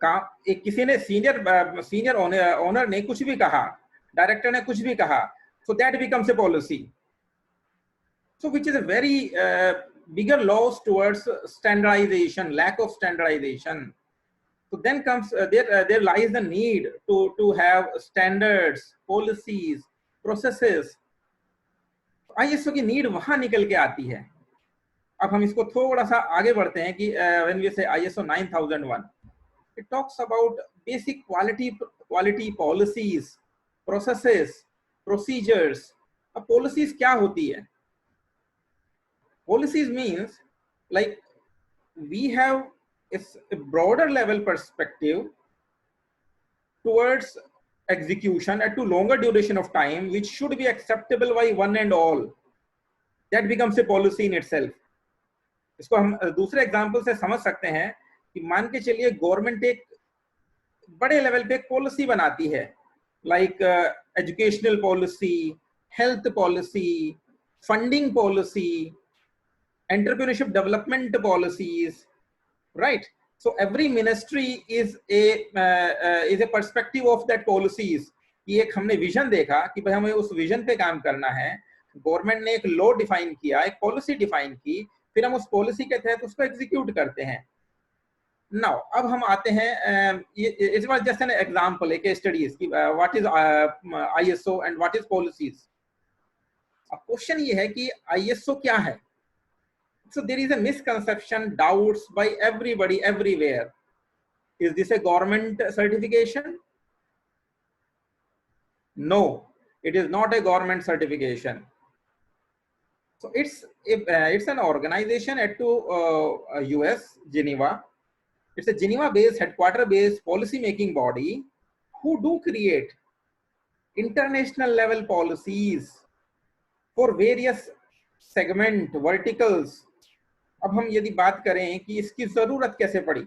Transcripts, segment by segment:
एक किसी ने सीनियर ओनर ने कुछ भी कहा, डायरेक्टर ने कुछ भी कहा, so that becomes a policy. So which is a very bigger loss towards standardization, lack of standardization. So then comes there lies the need to have standards, policies, processes. ISO की need वहां निकल के आती है. अब हम इसको थोड़ा सा आगे बढ़ते हैं कि when we say ISO 9001, it talks about basic quality policies, processes, procedures. अब policies क्या होती है? Policies means like we have a broader level perspective towards execution at a longer duration of time, which should be acceptable by one and all. That becomes a policy in itself. इसको हम दूसरे example से समझ सकते हैं कि मान के चलिए गवर्नमेंट एक बड़े लेवल पे एक पॉलिसी बनाती है, like educational policy, health policy, funding policy, entrepreneurship development policies, right? So every ministry is a perspective of that policies. कि एक हमने विजन देखा कि भाई हमें उस विजन पे काम करना है, गवर्नमेंट ने एक लॉ डिफाइन किया, एक पॉलिसी डिफाइन की, फिर हम उस पॉलिसी के तहत उसको एग्जीक्यूट करते हैं. नाउ अब हम आते हैं, it was just an example, एक स्टडीज की what is ISO and what is policies. अब क्वेश्चन ये है कि ISO क्या है? So there is a misconception, doubts by everybody everywhere. Is this a government certification? No, it is not a government certification. So it's an organization at US, Geneva. It's a Geneva-based, headquarter-based policy-making body who do create international level policies for various segment, verticals. अब हम यदि बात करें कि इसकी जरूरत कैसे पड़ी.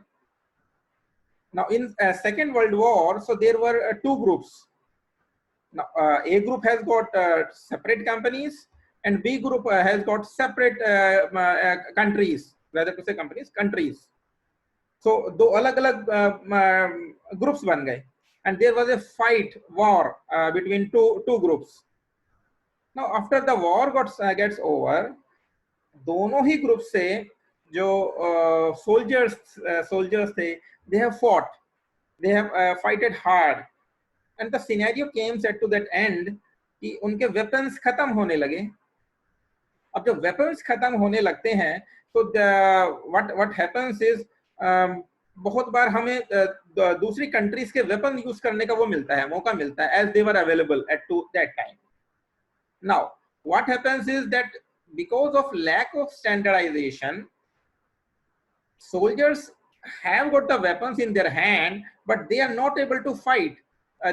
Now in Second World War, so there were two groups. Now A group has got separate companies and B group has got separate countries, rather to say countries. So दो अलग-अलग groups बन गए and there was a war between two groups. Now after the war gets over, दोनों ही group से जो soldiers थे, they have fought, they have fighted hard, and the scenario came set to that end कि उनके weapons खत्म होने लगे. अब जब weapons खत्म होने लगते हैं तो what happens is बहुत बार हमें दूसरी countries के weapon use करने का वो मिलता है, मौका मिलता है, as they were available at that time. Now what happens is that because of lack of standardization, soldiers have got the weapons in their hand, but they are not able to fight.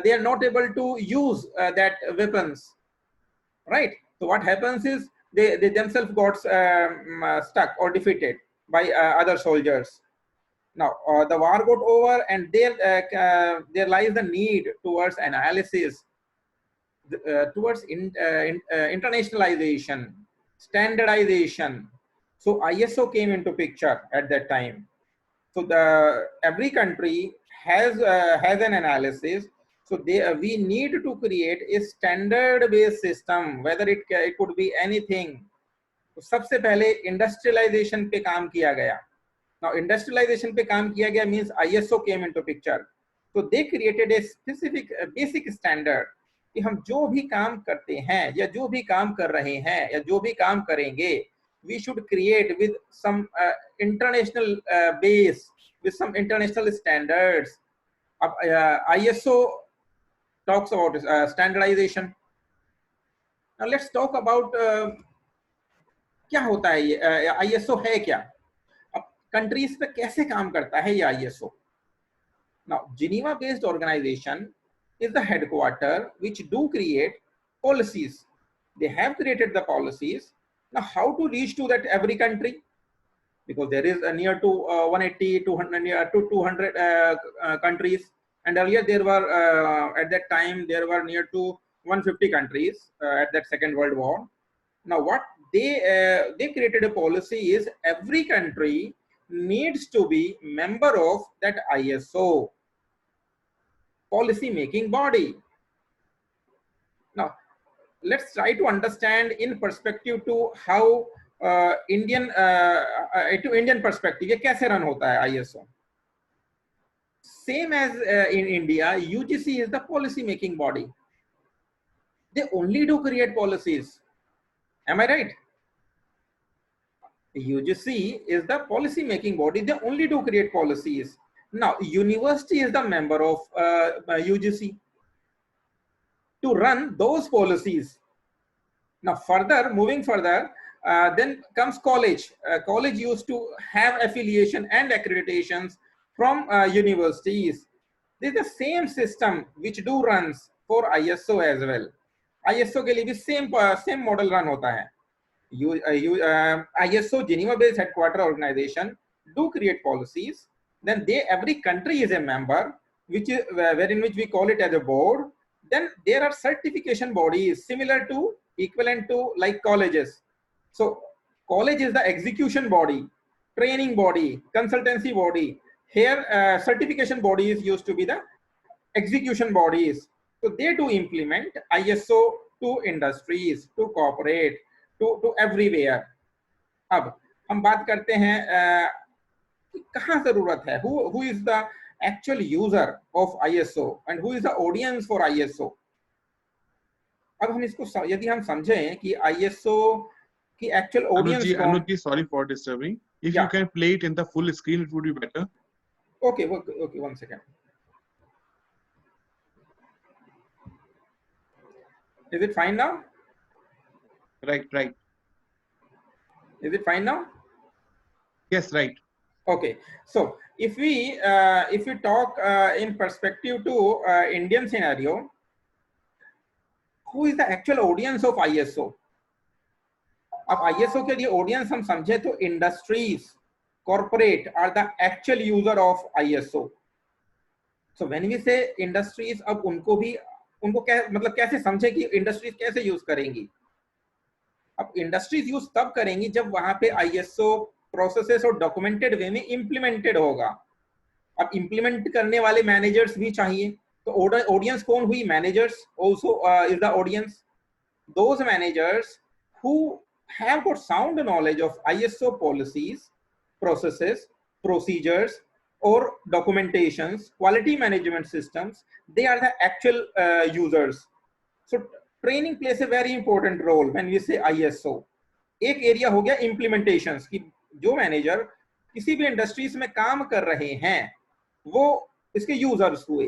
They are not able to use that weapons, right? So what happens is they themselves got stuck or defeated by other soldiers. Now the war got over, and there lies the need towards analysis, towards internationalization, standardization. So ISO came into picture at that time. So every country has an analysis. So we need to create a standard based system, whether it could be anything. तो सबसे पहले industrialization पे काम किया गया. Now industrialization पे काम किया गया means ISO came into picture. So they created a specific basic standard कि हम जो भी काम करते हैं या जो भी काम कर रहे हैं या जो भी काम करेंगे, we should create with some international base, with some international standards. अब ISO talks about standardization. Now let's talk about क्या होता है ये ISO है क्या. अब कंट्रीज पे कैसे काम करता है ये ISO. Now Geneva based organization is the headquarter which do create policies. They have created the policies. Now how to reach to that every country, because there is near to 180 200 to 200 countries, and earlier there were at that time there were near to 150 countries at that Second World War. Now what they created a policy is every country needs to be member of that ISO policy making body. Now let's try to understand in perspective to how Indian perspective ये कैसे run होता है ISO. Same as in India, UGC is the policy making body. They only do create policies. Am I right? UGC is the policy making body. They only do create policies. Now university is the member of UGC to run those policies. Now further, moving further, then comes college. College used to have affiliation and accreditations from universities. This is the same system which do runs for ISO as well. ISO के लिए भी same model run होता है. ISO Geneva based headquarter organization do create policies. Then every country is a member, which is wherein which we call it as a board. Then there are certification bodies similar to equivalent to like colleges. So college is the execution body, training body, consultancy body. Here certification bodies used to be the execution bodies. So they do implement ISO to industries, to corporate, to everywhere. अब हम बात करते हैं कि कहाँ जरूरत है, who is the actual user of ISO and who is the audience for ISO. अब हम इसको यदि हम समझें कि ISO की actual audience Anuj ji, sorry for disturbing. If you can play it in the full screen, it would be better. Okay, 1 second. Is it fine now? Right. Is it fine now? Yes, right. Okay, so if we talk in perspective to Indian scenario, who is the actual audience of ISO? अब ISO के लिए audience हम समझे तो industries, corporate are the actual user of ISO. So when we say industries, अब उनको मतलब कैसे समझे कि industries कैसे use करेंगी? अब industries use तब करेंगी जब वहां पे ISO प्रोसेसेस और डॉक्यूमेंटेड वे में इंप्लीमेंटेड होगा. अब इंप्लीमेंट करने वाले मैनेजर्स भी चाहिए. तो ऑडियंस कौन हुई? Managers also is the audience. Those managers who have got sound knowledge of ISO policies, processes, procedures और documentations, quality management systems, they are the actual users. So training place a very important role when we say ISO. एक area हो गया implementations की, जो manager किसी भी industries में काम कर रहे हैं वो इसके यूजर्स हुए.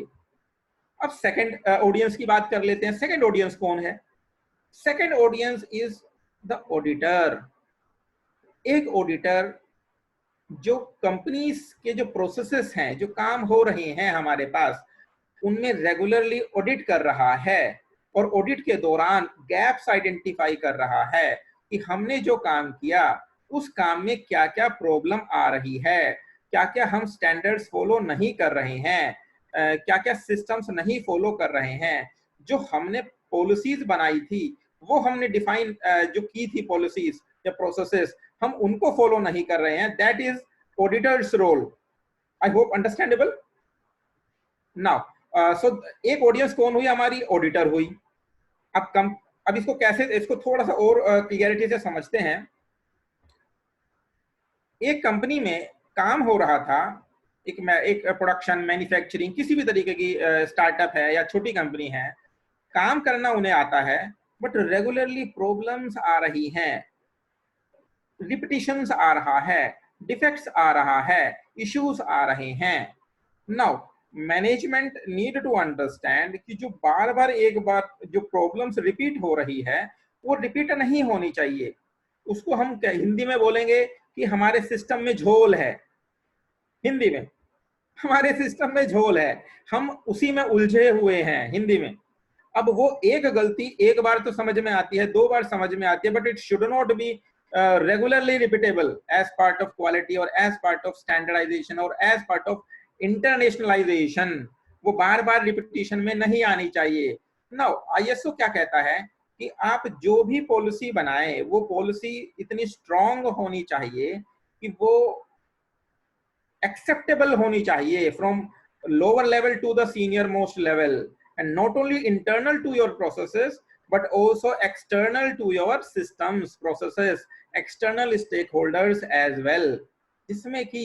अब सेकंड ऑडियंस की बात कर लेते हैं. सेकंड ऑडियंस कौन है? Second audience is the auditor. एक ऑडिटर जो कंपनीज के जो प्रोसेसेस हैं, जो काम हो रहे हैं हमारे पास, उनमें रेगुलरली ऑडिट कर रहा है और ऑडिट के दौरान गैप्स आइडेंटिफाई कर रहा है कि हमने जो काम किया उस काम में क्या क्या प्रॉब्लम आ रही है, क्या क्या हम स्टैंडर्ड्स फॉलो नहीं कर रहे हैं, क्या क्या सिस्टम्स नहीं फॉलो कर रहे हैं, जो हमने पॉलिसीज बनाई थी, वो हमने डिफाइन जो की थी पॉलिसीज या प्रोसेसेस, हम उनको फॉलो नहीं कर रहे हैं. That is auditors role. I hope understandable. Now so एक ऑडियंस कौन हुई? हमारी ऑडिटर हुई. अब इसको कैसे, इसको थोड़ा सा और क्लियरिटी से समझते हैं. एक कंपनी में काम हो रहा था, एक प्रोडक्शन, मैन्युफैक्चरिंग, किसी भी तरीके की स्टार्टअप है या छोटी कंपनी है, काम करना उन्हें आता है, बट रेगुलरली प्रॉब्लम्स आ रही हैं, रिपीटिशंस आ रहा है, डिफेक्ट्स आ रहा है, इश्यूज आ रहे हैं. Now management need to understand कि जो बार बार एक बार जो प्रॉब्लम्स रिपीट हो रही है वो रिपीट नहीं होनी चाहिए. उसको हम हिंदी में बोलेंगे कि हमारे सिस्टम में झोल है. हिंदी में हमारे सिस्टम में झोल है, हम उसी में उलझे हुए हैं हिंदी में. अब वो एक गलती एक बार तो समझ में आती है, 2 बार समझ में आती है, but it should not be regularly repeatable as part of quality और एज पार्ट ऑफ स्टैंडर्डाइजेशन और एज पार्ट ऑफ इंटरनेशनलाइजेशन. वो बार बार रिपीटिशन में नहीं आनी चाहिए. नाउ ISO क्या कहता है कि आप जो भी पॉलिसी बनाए वो पॉलिसी इतनी स्ट्रांग होनी चाहिए कि वो acceptable होनी चाहिए from lower level to the senior most level, and not only internal to your processes but also external to your systems, processes, external stakeholders as well, जिसमें कि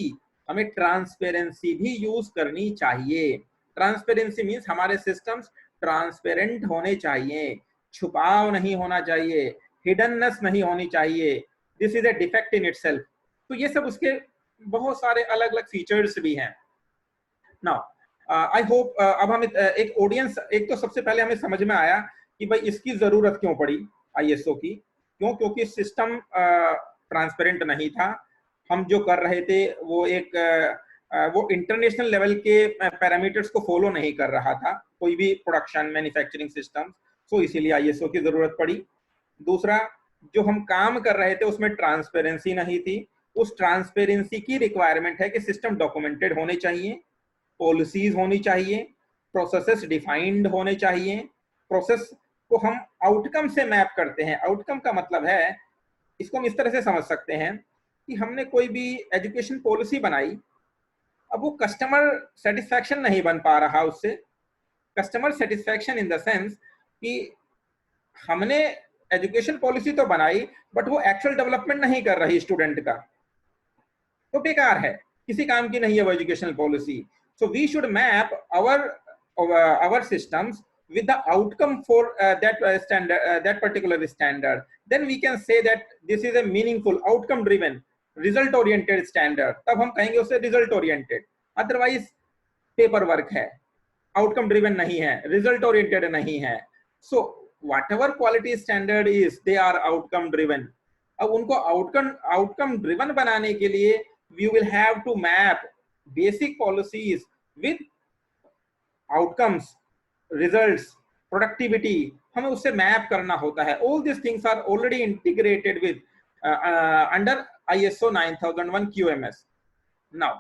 हमें ट्रांसपेरेंसी भी यूज करनी चाहिए। ट्रांसपेरेंसी मीन्स हमारे systems transparent होने चाहिए, छुपाव नहीं होना चाहिए, हिडननेस नहीं होनी चाहिए। This is a defect in itself. तो ये सब उसके बहुत सारे अलग अलग फीचर्स भी हैं। नाउ आई होप अब हम एक ऑडियंस, एक तो सबसे पहले हमें समझ में आया कि भाई इसकी जरूरत क्यों पड़ी आईएसओ की, क्यों? क्योंकि सिस्टम ट्रांसपेरेंट नहीं था। हम जो कर रहे थे वो वो इंटरनेशनल लेवल के पैरामीटर्स को फॉलो नहीं कर रहा था, कोई भी प्रोडक्शन मैन्युफैक्चरिंग सिस्टम। सो इसीलिए आईएसओ की जरूरत पड़ी। दूसरा, जो हम काम कर रहे थे उसमें ट्रांसपेरेंसी नहीं थी। उस ट्रांसपेरेंसी की रिक्वायरमेंट है कि सिस्टम डॉक्यूमेंटेड होने चाहिए, पॉलिसीज होनी चाहिए, प्रोसेसेस डिफाइंड होने चाहिए। प्रोसेस को हम आउटकम से मैप करते हैं। आउटकम का मतलब है, इसको हम इस तरह से समझ सकते हैं कि हमने कोई भी एजुकेशन पॉलिसी बनाई, अब वो कस्टमर सेटिस्फैक्शन नहीं बन पा रहा उससे। Customer satisfaction in the sense कि हमने एजुकेशन पॉलिसी तो बनाई बट वो एक्चुअल डेवलपमेंट नहीं कर रही स्टूडेंट का, तो बेकार है, किसी काम की नहीं है वो educational policy. So we should map our systems with the outcome for that particular standard. Then we can say that this is a meaningful outcome driven result oriented standard. तब हम कहेंगे उसे result oriented। Otherwise paper work है, outcome driven नहीं है, result oriented नहीं है। सो whatever quality standard is, they are outcome driven. अब उनको आउटकम ड्रिवन बनाने के लिए we will have to map basic policies with outcomes, results, productivity, हमें उससे मैप करना होता है। All these things are already integrated with under ISO 9001 QMS. Now,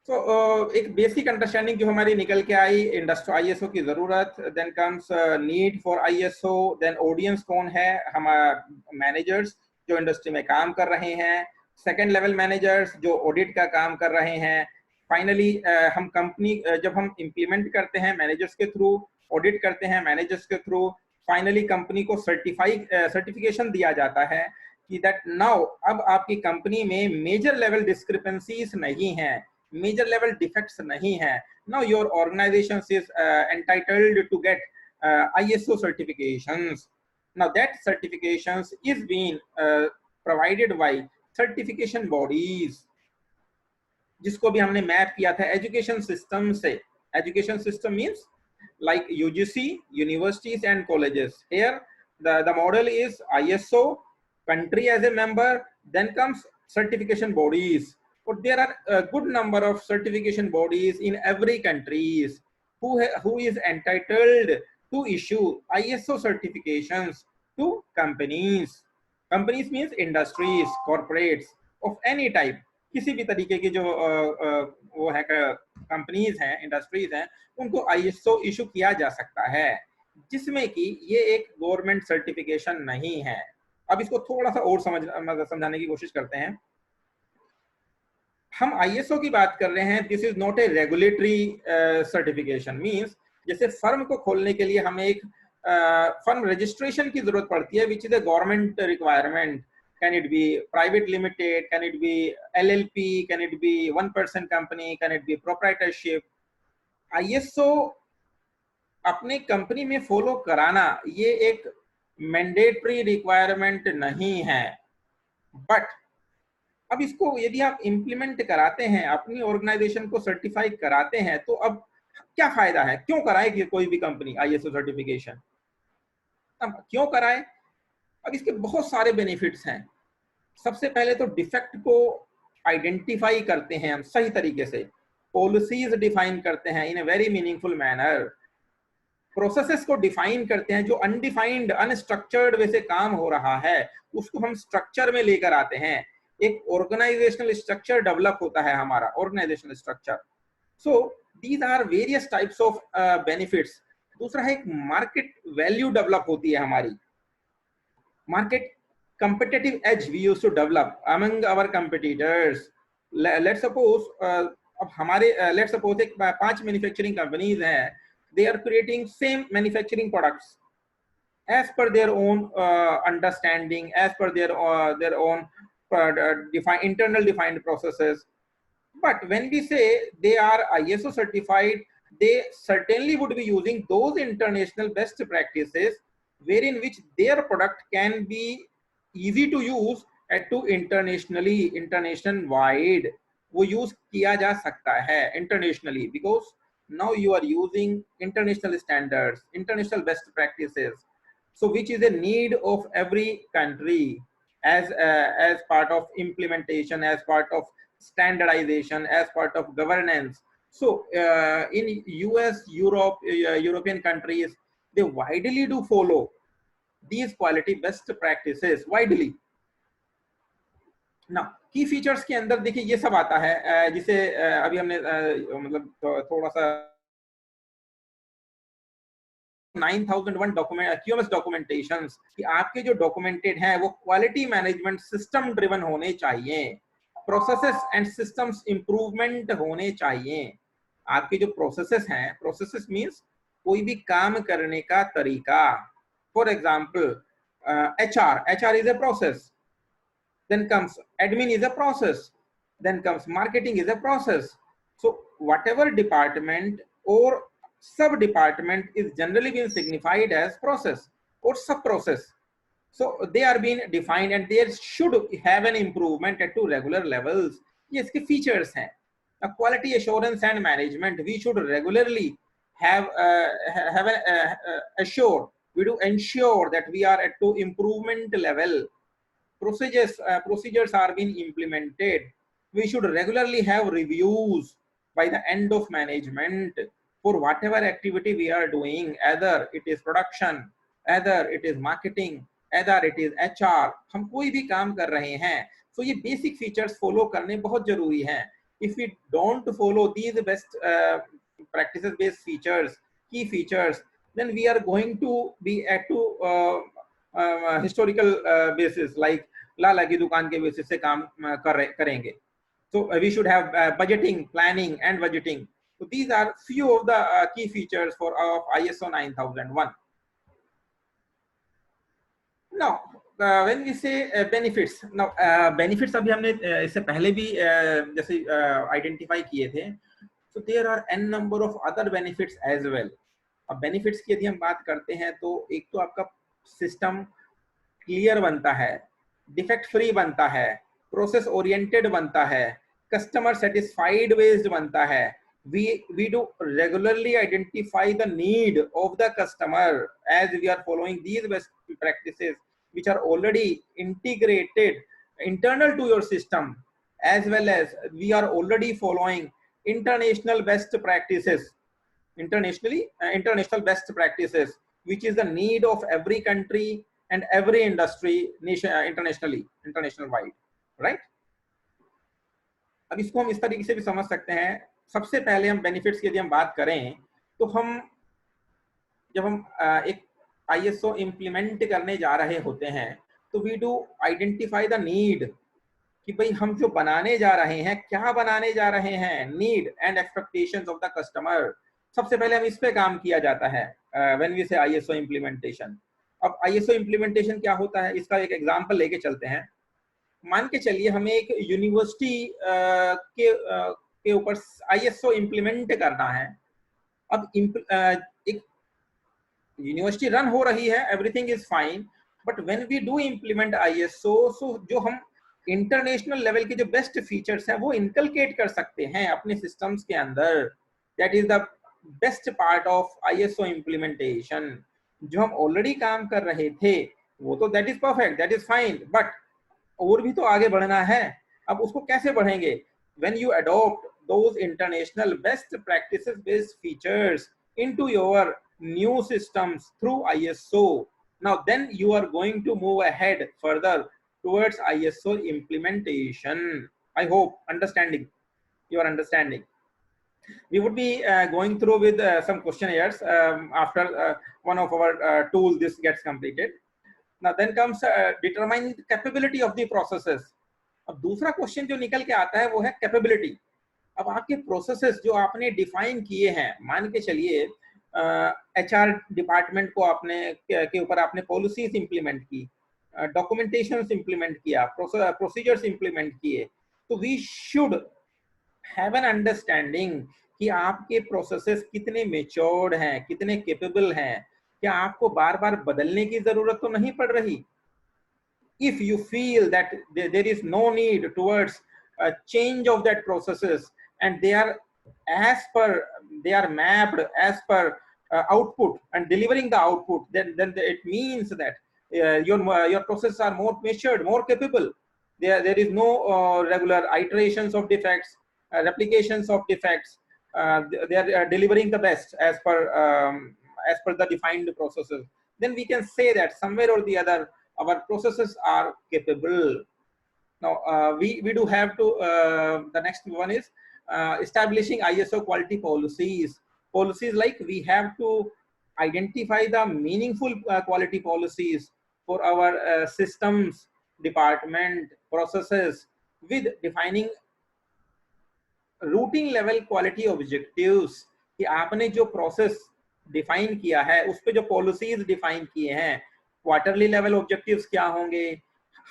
so एक बेसिक अंडरस्टैंडिंग जो हमारी निकल के आई, इंडस्ट्री आईएसओ की जरूरत, then comes need for ISO, then audience कौन है, हमारे मैनेजर्स जो इंडस्ट्री में काम कर रहे हैं, सेकंड लेवल मैनेजर्स जो ऑडिट का काम कर रहे हैं, फाइनली हम कंपनी जब हम इम्प्लीमेंट करते हैं मैनेजर्स के थ्रू, ऑडिट करते हैं मैनेजर्स के थ्रू, फाइनली कंपनी को सर्टिफिकेशन दिया जाता है कि दैट नाउ अब आपकी कंपनी में मेजर लेवल डिस्क्रिपेंसीज नहीं है, मेजर लेवल डिफेक्ट्स नहीं है। Now your organisation is entitled to get ISO certifications. Now that certifications is being provided by certification bodies, जिसको भी हमने मैप किया था एजुकेशन सिस्टम से। Education system means like UGC, universities and colleges. Here the model is ISO, country as a member, then comes certification bodies. But there are a good number of certification bodies in every countries who is entitled to issue ISO certifications to companies. Companies means industries, corporates of any type. किसी भी तरीके की जो वो है companies हैं, industries हैं, उनको ISO इशू किया जा सकता है, जिसमें कि ये एक गवर्नमेंट सर्टिफिकेशन नहीं है। अब इसको थोड़ा सा और समझाने की कोशिश करते हैं। हम ISO की बात कर रहे हैं, this is not a regulatory certification. Means जैसे फर्म को खोलने के लिए हमें एक फर्म रजिस्ट्रेशन की जरूरत पड़ती है, which is A government requirement. Can it be private limited? Can it be LLP? Can it be one-person company? Can it be proprietorship? ISO अपने कंपनी में फॉलो कराना ये एक मैंडेटरी रिक्वायरमेंट नहीं है, बट अब इसको यदि आप इम्प्लीमेंट कराते हैं, अपनी ऑर्गेनाइजेशन को सर्टिफाई कराते हैं, तो अब क्या फायदा है? क्यों कराए कि कोई भी कंपनी ISO सर्टिफिकेशन? अब क्यों कराए? अब इसके बहुत सारे बेनिफिट्स हैं। सबसे पहले तो डिफेक्ट को आइडेंटिफाई करते हैं हम सही तरीके से, पॉलिसीज डिफाइन करते हैं in a very meaningful manner, processes को डिफाइन करते हैं, जो अनडिफाइंड अनस्ट्रक्चर्ड वैसे काम हो रहा है उसको हम स्ट्रक्चर में लेकर आते हैं। एक ऑर्गेनाइजेशनल स्ट्रक्चर डेवलप होता है हमारा, organisational structure. So these are various types of benefits. दूसरा है एक मार्केट वैल्यू डेवलप होती है हमारी, market competitive edge we used to develop among our competitors, let's suppose अब हमारे लेट्स सपोज एक 5 मैन्युफैक्चरिंग कंपनीज हैं, they are creating same manufacturing products as per their own understanding, as per their own internal defined processes. But when we say they are ISO certified, they certainly would be using those international best practices wherein which their product can be easy to use at to international wide वो use किया जा सकता है internationally, because now you are using international standards, international best practices, so which is a need of every country as part of implementation, as part of standardization, as part of governance. So in US, Europe, European countries, they widely do follow these quality best practices widely. Now की features के अंदर देखिए ये सब आता है जिसे अभी हमने मतलब थोड़ा सा 9001 डॉक्यूमेंट QMS डॉक्यूमेंटेशंस कि आपके जो डॉक्यूमेंटेड हैं वो क्वालिटी मैनेजमेंट सिस्टम ड्रिवन होने चाहिए, प्रोसेसेस एंड सिस्टम्स इंप्रूवमेंट होने चाहिए। आपके जो प्रोसेसेस हैं, प्रोसेसेस मींस कोई भी काम करने का तरीका। For example HR is a process, then comes admin is a process, then comes marketing is a process. So whatever department or sub department is generally being signified as process or sub process, so they are being defined and they should have an improvement at two regular levels. ये इसके features हैं. Quality assurance and management, we should regularly have assure, we do ensure that we are at to improvement level. Procedures are being implemented. We should regularly have reviews by the end of management for whatever activity we are doing, either it is production, either it is marketing, either it is HR, हम कोई भी काम कर रहे हैं, so ये basic features follow करने बहुत जरूरी हैं. If we don't follow these best practices based features, key features, then we are going to be at to historical basis, like लाला की दुकान के बेसिस से काम करेंगे. So we should have budgeting, planning and budgeting. So these are few of the key features for ISO 9001. Now when we say benefits, now benefits अभी हमने इससे पहले भी जैसे identify किए थे. So there are n number of other benefits as well. अब benefits की यदि हम बात करते हैं तो एक तो आपका system clear बनता है, defect free बनता है, process oriented बनता है, customer satisfied based बनता है. We do regularly identify the need of the customer as we are following these best practices which are already integrated internal to your system, as well as we are already following international best practices, international best practices, which is the need of every country and every industry nation, international wide, right? अब इसको हम इस तरीके से भी समझ सकते हैं. सबसे पहले हम बेनिफिट्स की यदि हम बात करें तो हम जब हम एक ISO इम्प्लीमेंट करने जा रहे होते हैं तो we do identify the need कि भाई हम जो बनाने जा रहे हैं, क्या बनाने जा रहे हैं, need and expectations of the customer. सबसे पहले हम इस पे काम किया जाता है when we say ISO implementation. अब ISO इम्प्लीमेंटेशन क्या होता है, इसका एक एग्जांपल लेके चलते हैं. मान के चलिए हमें एक यूनिवर्सिटी के ऊपर ISO इम्प्लीमेंट करना है. अब एक यूनिवर्सिटी रन हो रही है, everything is fine, but when we do implement ISO, so जो हम इंटरनेशनल लेवल के जो बेस्ट फीचर्स हैं वो इनकलकेट कर सकते हैं अपने सिस्टम्स के अंदर. That is the best part of ISO implementation. जो हम ऑलरेडी काम कर रहे थे वो तो that is perfect, that is fine, but और भी तो आगे बढ़ना है. अब उसको कैसे बढ़ेंगे? When you adopt those international best practices based features into your new systems through ISO, now then you are going to move ahead further towards ISO implementation. I hope you are understanding. We would be going through with some questionnaires after one of our tools this gets completed. Now then comes determine the capability of the processes. अब दूसरा question जो निकल के आता है वो है capability. अब आपके प्रोसेसेस जो आपने डिफाइन किए हैं, मान के चलिए एचआर डिपार्टमेंट को आपने के ऊपर आपने पॉलिसीज इंप्लीमेंट की, डॉक्यूमेंटेशन इंप्लीमेंट किया, प्रोसीजर्स इंप्लीमेंट किए, तो we should have an understanding कि आपके प्रोसेसेस कितने मेच्योर्ड हैं, कितने केपेबल हैं, क्या आपको बार बार बदलने की जरूरत तो नहीं पड़ रही। If you feel that there is no need towards a change of that processes, and they are as per, they are mapped as per output and delivering the output, then it means that your processes are more matured, more capable. There is no regular iterations of defects, replications of defects. They are delivering the best as per the defined processes. Then we can say that somewhere or the other our processes are capable. Now we do have to the next one is establishing ISO quality policies. Policies like we have to identify the meaningful quality policies for our systems department processes, with defining routing level quality objectives, कि आपने जो process define किया है उस पे जो policies define किए हैं, क्वार्टरली लेवल ऑब्जेक्टिव्स क्या होंगे,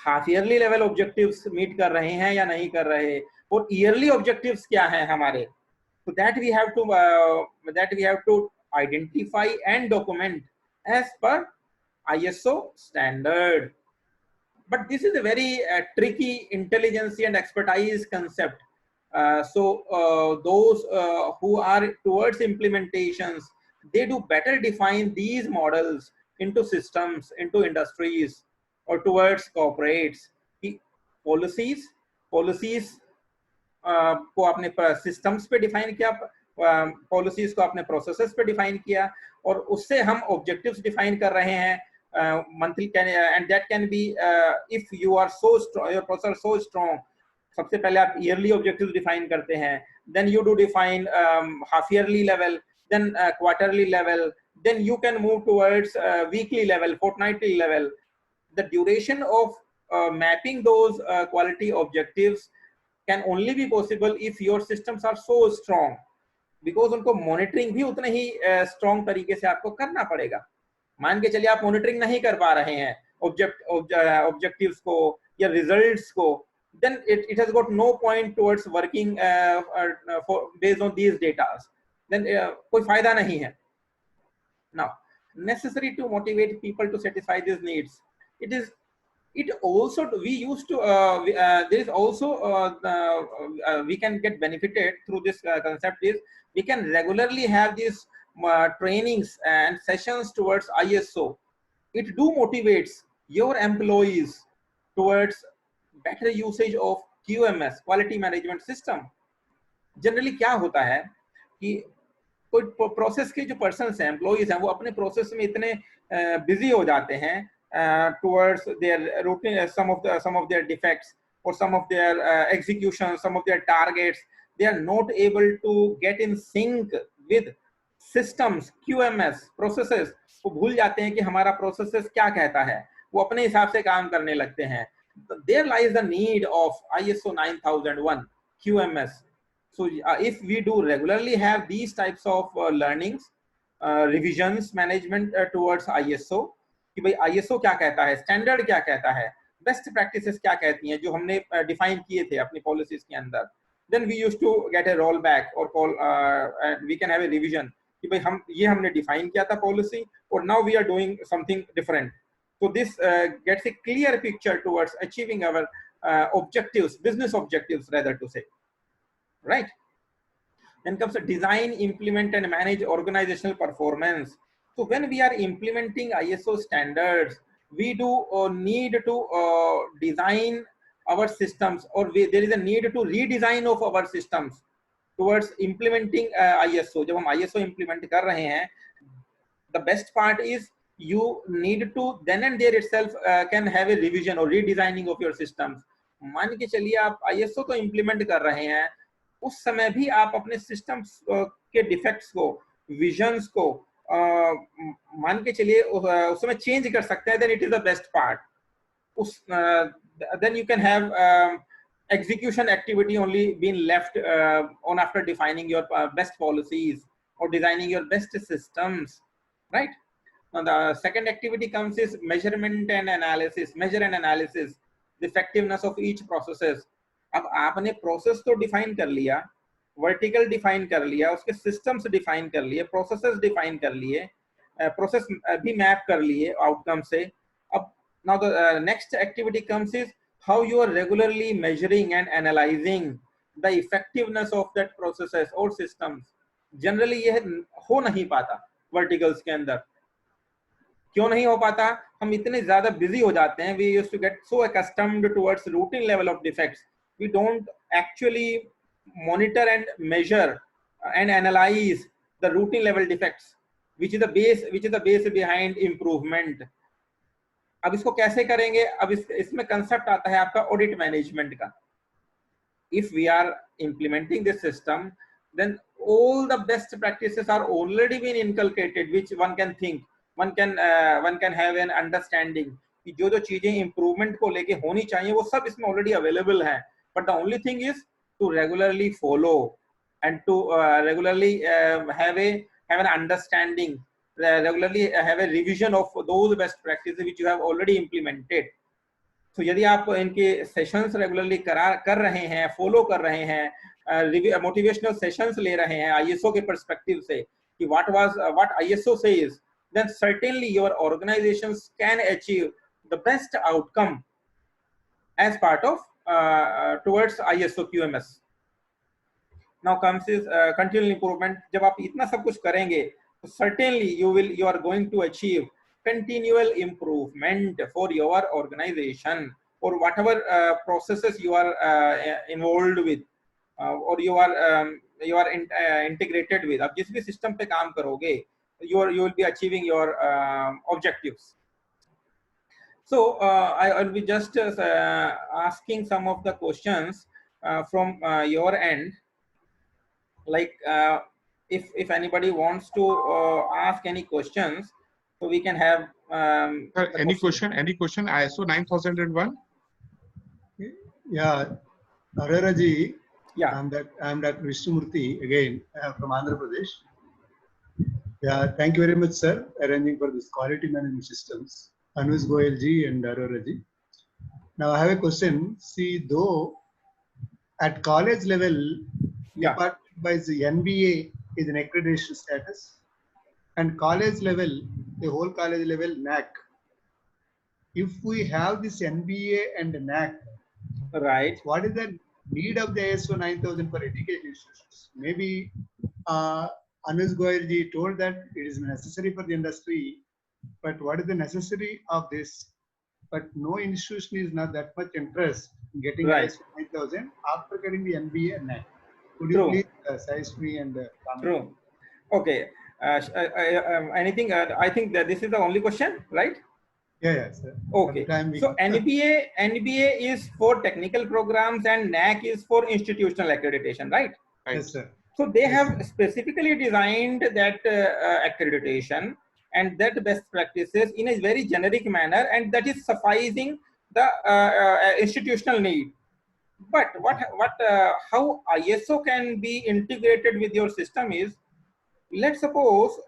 half yearly level objectives meet कर रहे हैं या नहीं कर रहे, और ईयरली ऑब्जेक्टिव्स क्या हैं हमारे, तो that we have to identify and document as per ISO standard. But this is a very tricky intelligence and expertise concept. Those who are towards implementations, they do better define these models into systems, into industries, or towards corporates. Policies को आपने systems पे define किया, policies को आपने processes पे define किया, और उससे हम objectives define कर रहे हैं. Monthly can and that can be if you are so strong, your process are so strong, सबसे पहले आप yearly objectives define करते हैं, then you do define half yearly level, then quarterly level, then you can move towards weekly level, fortnightly level. The duration of mapping those quality objectives can only be possible if your systems are so strong, because उनको monitoring भी उतने ही strong तरीके से आपको करना पड़ेगा. मान के चलिए आप मॉनिटरिंग नहीं कर पा रहे हैं ऑब्जेक्टिव्स को या रिजल्ट्स को, then it has got no point towards working based on these data, then कोई फायदा नहीं है. Now, necessary to motivate people to satisfy these needs, it also we used to there is also we can get benefited through this concept is we can regularly have these trainings and sessions towards ISO. It do motivates your employees towards better usage of QMS, quality management system. Generally क्या होता है कि कोई process के जो persons हैं, employees हैं, वो अपने प्रोसेस में इतने बिजी हो जाते हैं towards their routine, some of their defects, or some of their execution, some of their targets, they are not able to get in sync with systems, QMS, processes. वो भूल जाते हैं कि हमारा प्रोसेसेस क्या कहता है, वो अपने हिसाब से काम करने लगते हैं. There lies the need of ISO 9001 QMS. So if we do regularly have these types of learnings, revisions, management towards ISO, कि भाई ISO क्या कहता है, स्टैंडर्ड क्या कहता है, बेस्ट प्रैक्टिसेस क्या कहती हैं जो हमने डिफाइन किए थे अपनी पॉलिसीज के अंदर, then we used to get a roll back or call and we can have a revision कि भाई हम ये हमने डिफाइन किया था पॉलिसी और now we are doing something different. So this gets a clear picture towards achieving our objectives, business objectives rather to say, right? Then comes the design, implement and manage organizational performance. So when we are implementing ISO standards, we do need to design our systems, or there is a need to redesign of our systems towards implementing ISO. जब हम ISO implement कर रहे हैं, the best part is you need to then and there itself can have a revision or redesigning of your systems. मान के चलिए आप ISO तो implement कर रहे हैं, उस समय भी आप अपने systems के defects को, visions को मान के चलिए उस समय change कर सकते हैं, then it is the best part. then you can have execution activity only been left on after defining your best policies or designing your best systems, right? Now the second activity comes is measurement and analysis. Measure and analysis the effectiveness of each processes. अब आपने process तो define कर लिया, vertical define कर लिया, उसके systems define कर लिए, प्रोसेसेस डिफाइन कर लिए, प्रोसेस भी मैप कर लिए आउटकम से. अब now the next activity comes is how you are regularly measuring and analyzing the effectiveness of that processes or systems. Generally ये हो नहीं पाता वर्टिकल्स के अंदर. क्यों नहीं हो पाता? हम इतने ज्यादा बिजी हो जाते हैं. We used to get so accustomed towards routine level of defects. We don't actually monitor and measure and analyze the routine level defects, which is the base behind improvement. अब इसको कैसे करेंगे? अब इसमें कंसेप्ट आता है आपका ऑडिट मैनेजमेंट का. If we are implementing this system, then all the best practices are already been inculcated, which one can think, one can have an understanding कि जो जो चीजें improvement को लेके होनी चाहिए वो सब इसमें already available हैं. But the only thing is to regularly follow and to regularly have an understanding, regularly have a revision of those best practices which you have already implemented. तो यदि आप इनके सेशंस रेगुलरली कर रहे हैं, follow कर रहे हैं, मोटिवेशनल सेशंस ले रहे हैं आईएसओ के पर्सपेक्टिव से कि what ISO says, then certainly your organizations can achieve the best outcome as part of towards ISO QMS. Now comes is continual improvement. जब आप इतना सब कुछ करेंगे तो certainly you are going to achieve continual improvement for your organization or whatever processes you are involved with or you are integrated with. आप जिस भी सिस्टम पे काम करोगे you will be achieving your objectives. So I'll be just asking some of the questions from your end, like if anybody wants to ask any questions, so we can have Sir, any question ISO 9001. Yeah, Arora ji. Yeah, I'm Dr. Vishnumurthy again from Andhra Pradesh. Yeah, thank you very much, sir, arranging for this quality management systems. Anush Goyal ji and Arora ji. Now I have a question. See, though at college level, department by the NBA is an accreditation status, and college level, the whole college level NAC. If we have this NBA and NAC, right, what is the need of the ISO 9000 for education institutions? Maybe Anush Goyal ji told that it is necessary for the industry, but what is the necessity of this? But no institution is not that much interest in getting ISO 9000 after getting the NBA and NAC. Could you please size me and comment? True. Okay. Anything? I think that this is the only question, right? Yeah, sir. Okay. So NBA is for technical programs and NAC is for institutional accreditation, right? Yes, sir. So they have specifically designed that accreditation and that best practices in a very generic manner, and that is sufficing the institutional need. But how ISO can be integrated with your system is, let's suppose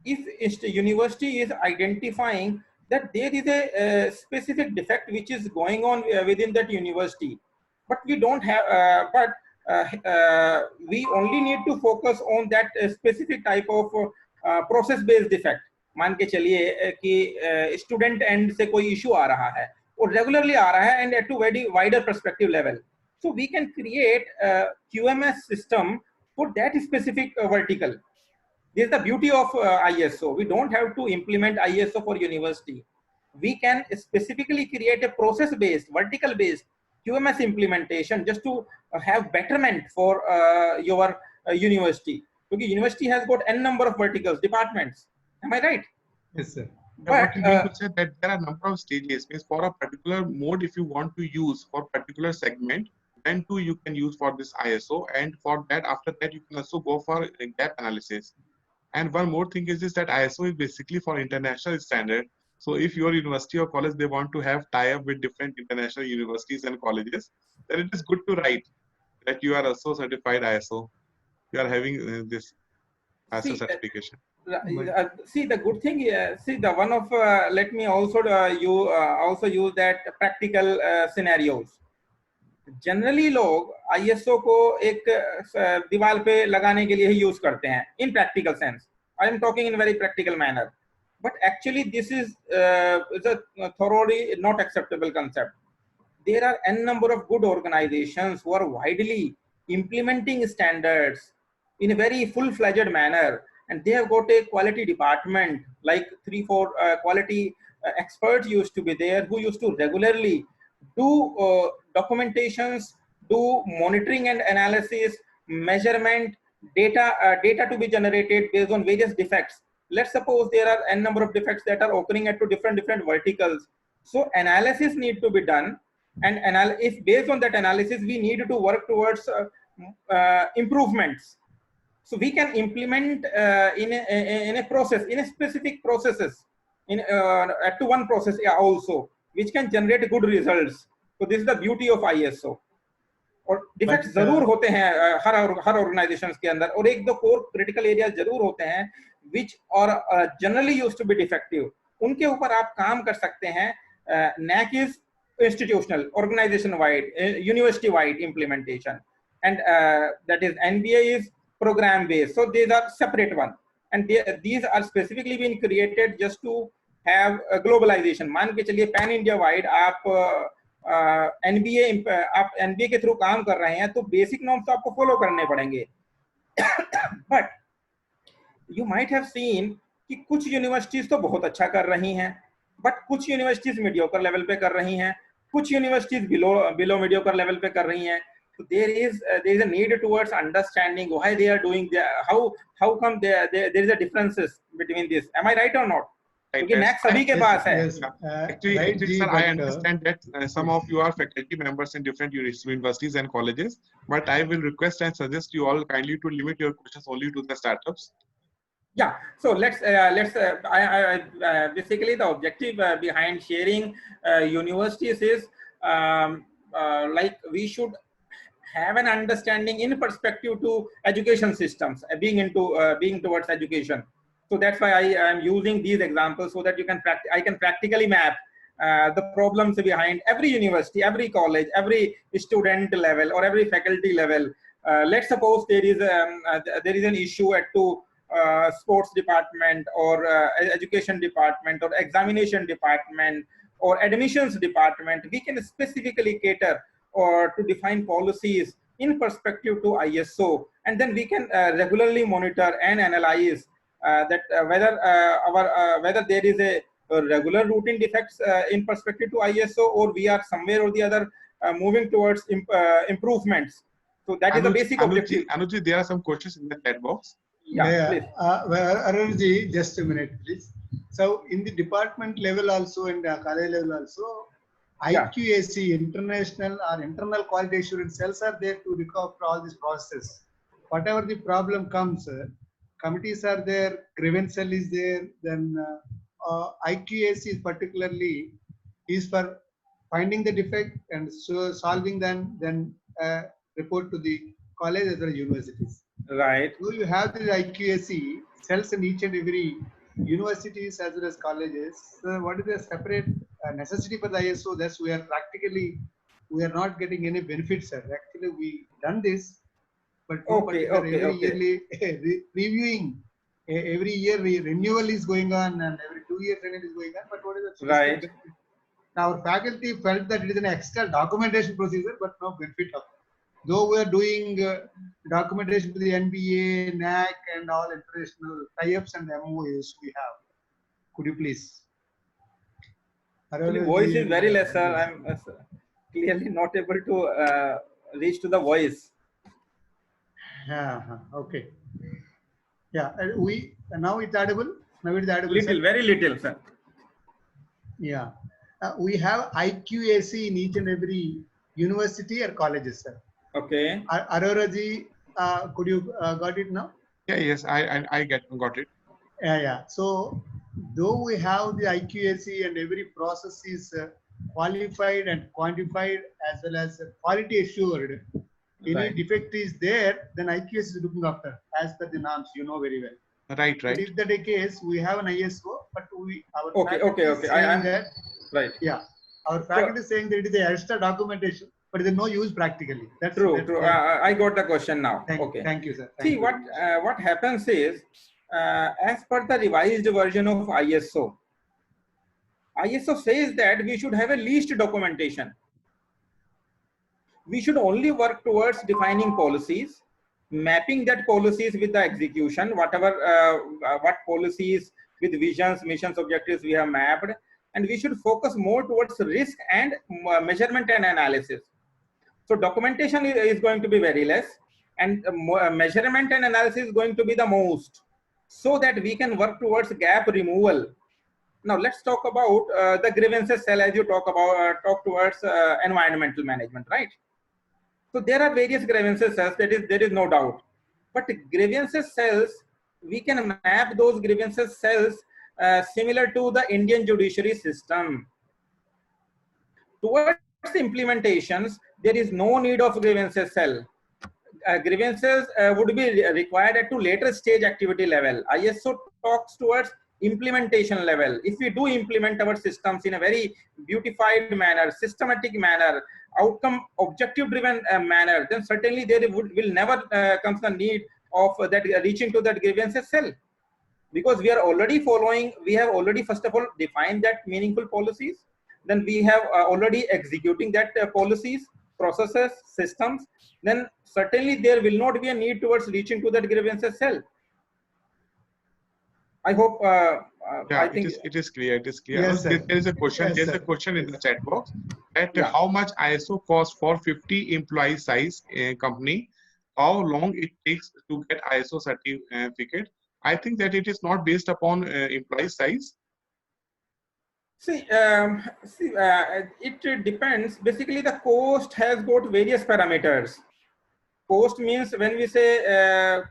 if university is identifying that there is a specific defect which is going on within that university, but we don't have, we only need to focus on that specific type of process-based defect. मान के चलिए कि student end से कोई issue आ रहा है और regularly आ रहा है and at a very wider perspective level. So we can create a QMS system for that specific vertical. This is the beauty of ISO. We don't have to implement ISO for university. We can specifically create a process-based, vertical-based QMS implementation just to have betterment for your university. Because university has got n number of verticals, departments. Am I right? Yes, sir. But we could say that there are a number of stages. Means for a particular mode, if you want to use for particular segment, then too you can use for this ISO. And for that, after that, you can also go for gap analysis. And one more thing is that ISO is basically for international standard. So if your university or college, they want to have tie-up with different international universities and colleges, then it is good to write that you are also certified ISO. You are having this ISO See, certification. See, the good thing, see the one of let me also you also use that practical scenarios. Generally लोग ISO को एक दीवार पे लगाने के लिए ही use करते हैं इन practical sense. I am talking in very practical manner, but actually this is a thoroughly not acceptable concept. There are n number of good organizations who are widely implementing standards in a very full-fledged manner, and they have got a quality department, like 3-4 quality experts used to be there who used to regularly do documentations, do monitoring and analysis, measurement, data to be generated based on various defects. Let's suppose there are n number of defects that are occurring at different verticals. So analysis need to be done, and if based on that analysis we need to work towards improvements. So we can implement in a process, in a specific processes, in to one process also, which can generate good results. So this is the beauty of ISO. और defects जरूर होते हैं हर organisations के अंदर, और एक दो core critical area जरूर होते हैं विच और generally used to be defective. उनके ऊपर आप काम कर सकते हैं. NAC is institutional, organization wide, university wide implementation, and that is NBA is program based. So these are separate one, and these are specifically been created just to have a globalization. मान के चलिए pan India wide आप NBA आप NBA के through काम कर रहे हैं, तो बेसिक नॉर्म्स तो आपको फॉलो करने पड़ेंगे. But you might have seen कि कुछ यूनिवर्सिटीज तो बहुत अच्छा कर रही हैं, बट कुछ यूनिवर्सिटीज मीडियोकर लेवल पे कर रही हैं, कुछ यूनिवर्सिटीज बिलो मीडियोकर लेवल पे कर रही हैं. So there is a need towards understanding why they are doing how come there is a differences between this. Am I right or not? क्योंकि NAC सभी के पास है. Actually, sir, I understand that some of you are faculty members in different universities and colleges, but I will request and suggest you all kindly to limit your questions only to the startups. Yeah, so let's basically the objective behind sharing universities is like we should have an understanding in perspective to education systems, being towards education. So that's why I am using these examples so that I can practically map the problems behind every university, every college, every student level or every faculty level. Let's suppose there is an issue at sports department or education department or examination department or admissions department. We can specifically cater or to define policies in perspective to ISO, and then we can regularly monitor and analyze that whether there is a regular routine defects in perspective to ISO, or we are somewhere or the other moving towards improvements. So that is the basic objective. Anuj, there are some questions in the chat box. Yeah, please. Arunji, just a minute, please. So in the department level also and college level also, IQAC, international or internal quality assurance cells are there to recover all these processes. Whatever the problem comes, committees are there, grievance cell is there, then IQAC is particularly is for finding the defect and so solving them, then report to the college as well as universities. Right. So you have the IQAC cells in each and every universities as well as colleges. So what is the separate necessity for the ISO? That's we are not getting any benefits, sir. Actually, we done this, but yearly reviewing. Every year renewal is going on, and every 2 years renewal is going on. But what is the right? Now our faculty felt that it is an extra documentation procedure, but no benefit of it. Though we are doing documentation to the NBA, NAC, and all international tie-ups and MOUs we have. Could you please? Actually, voice is very less, sir. I'm clearly not able to reach to the voice. Okay. Yeah, now it's audible. Now it's audible. Little, very little, sir. Yeah, we have IQAC in each and every university or colleges, sir. Okay. Arora ji, could you got it now? Yeah, yes, I got it. Yeah. So though we have the IQAC and every process is qualified and quantified as well as quality assured. Any Right. defect is there, then IQS is looking after as per the norms, you know very well. Right, But right. if that is the case, we have an ISO, but our Okay, faculty is okay. saying I'm that, right. yeah, our faculty is saying that it is a extra documentation, but there is no use practically. That's True. that's True. the- I got the question now. Okay. Thank you, sir. Thank See, you very much. what happens is, as per the revised version of ISO, ISO says that we should have a least documentation. We should only work towards defining policies, mapping that policies with the execution, whatever what policies with visions, missions, objectives we have mapped, and we should focus more towards risk and measurement and analysis. So documentation is going to be very less, and measurement and analysis is going to be the most, so that we can work towards gap removal. Now let's talk about the grievances cell, as you talk talk towards environmental management, right? So there are various grievances cells, there is no doubt. But grievances cells, we can map those grievances cells similar to the Indian judiciary system. Towards implementations, there is no need of grievances cell. Grievances would be required at to later stage activity level. ISO talks towards implementation level. If we do implement our systems in a very beautified manner, systematic manner, outcome objective driven manner, then certainly there will never comes the need of that reaching to that grievances cell, because we are already following, we have already first of all defined that meaningful policies, then we have already executing that policies, processes, systems, then certainly there will not be a need towards reaching to that grievances cell. I hope Yeah, I think it is clear. It is clear. Yes, sir. There is a question. Yes, There's sir. a question in the chat box that Yeah. how much ISO costs for 50 employee size company? How long it takes to get ISO certificate? I think that it is not based upon employee size. See, it depends. Basically, the cost has got various parameters. Cost means, when we say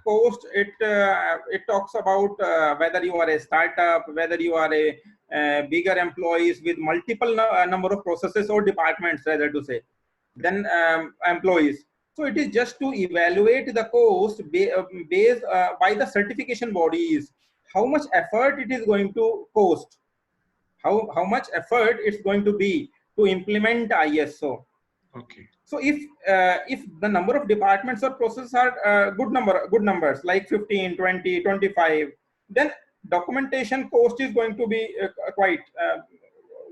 cost, it talks about whether you are a startup, whether you are a bigger employees with multiple number of processes or departments, rather to say, then employees. So it is just to evaluate the cost based by the certification bodies, how much effort it is going to cost, how much effort it's going to be to implement ISO. Okay. So if the number of departments or processes are good numbers like 15, 20, 25, then documentation cost is going to be quite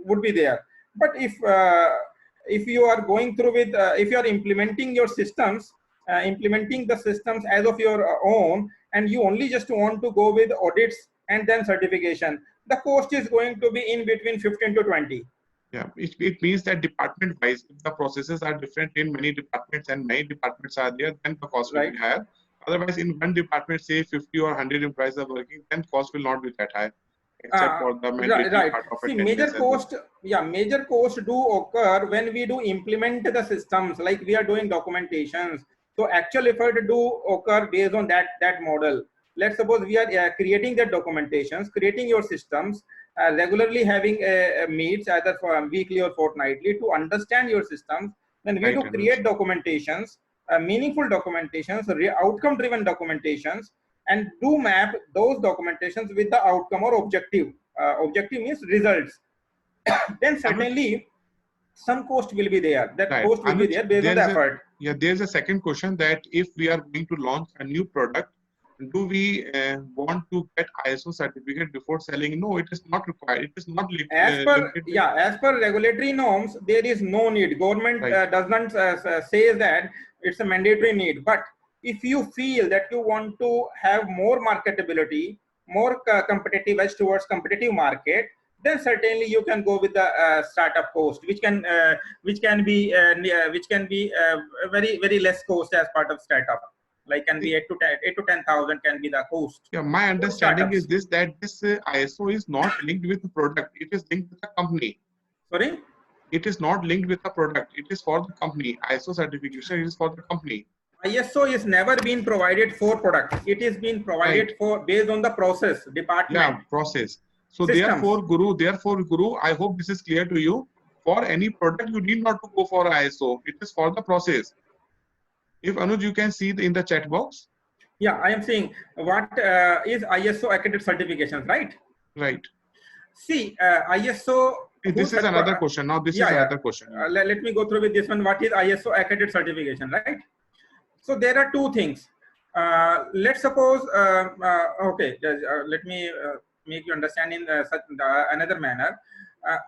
would be there. But if you are going through with if you are implementing your systems, implementing the systems as of your own, and you only just want to go with audits and then certification, the cost is going to be in between 15 to 20. Yeah, it means that department wise, if the processes are different in many departments and many departments are there, then the cost will be higher. Otherwise, in one department, say 50 or 100 employees are working, then cost will not be that high, except for the mandatory part of See, attendance. major cost do occur when we do implement the systems, like we are doing documentations. So actual effort do occur based on that model. Let's suppose we are creating the documentations, creating your systems, regularly having meets either for weekly or fortnightly to understand your systems. Then we do create documentations, meaningful documentations, outcome driven documentations, and do map those documentations with the outcome or objective. Objective means results. Then certainly some cost will be there. That cost will be there based on the effort. Yeah, there's a second question that if we are going to launch a new product, do we want to get ISO certificate before selling? No, it is not required. It is not as per regulatory norms, there is no need. Government does not say that it's a mandatory need. But if you feel that you want to have more marketability, more competitive as towards competitive market, then certainly you can go with the startup cost, which can be very less cost as part of startup. Like can be 8 to 10,000 can be the cost. Yeah, my understanding is this, that this ISO is not linked with the product. It is linked with the company. Sorry? It is not linked with the product. It is for the company. ISO certification is for the company. ISO is never been provided for product. It is being provided for based on the process department. Yeah, process. So therefore, Guru, I hope this is clear to you. for any product, you need not to go for ISO. It is for the process. If Anuj, you can see in the chat box. Yeah, I am saying what is ISO accredited certifications, right? Right. See, ISO. This is another question. Now this is another question. Let me go through with this one. What is ISO accredited certification, right? So there are two things. Let's suppose, okay, let me make you understand in another manner.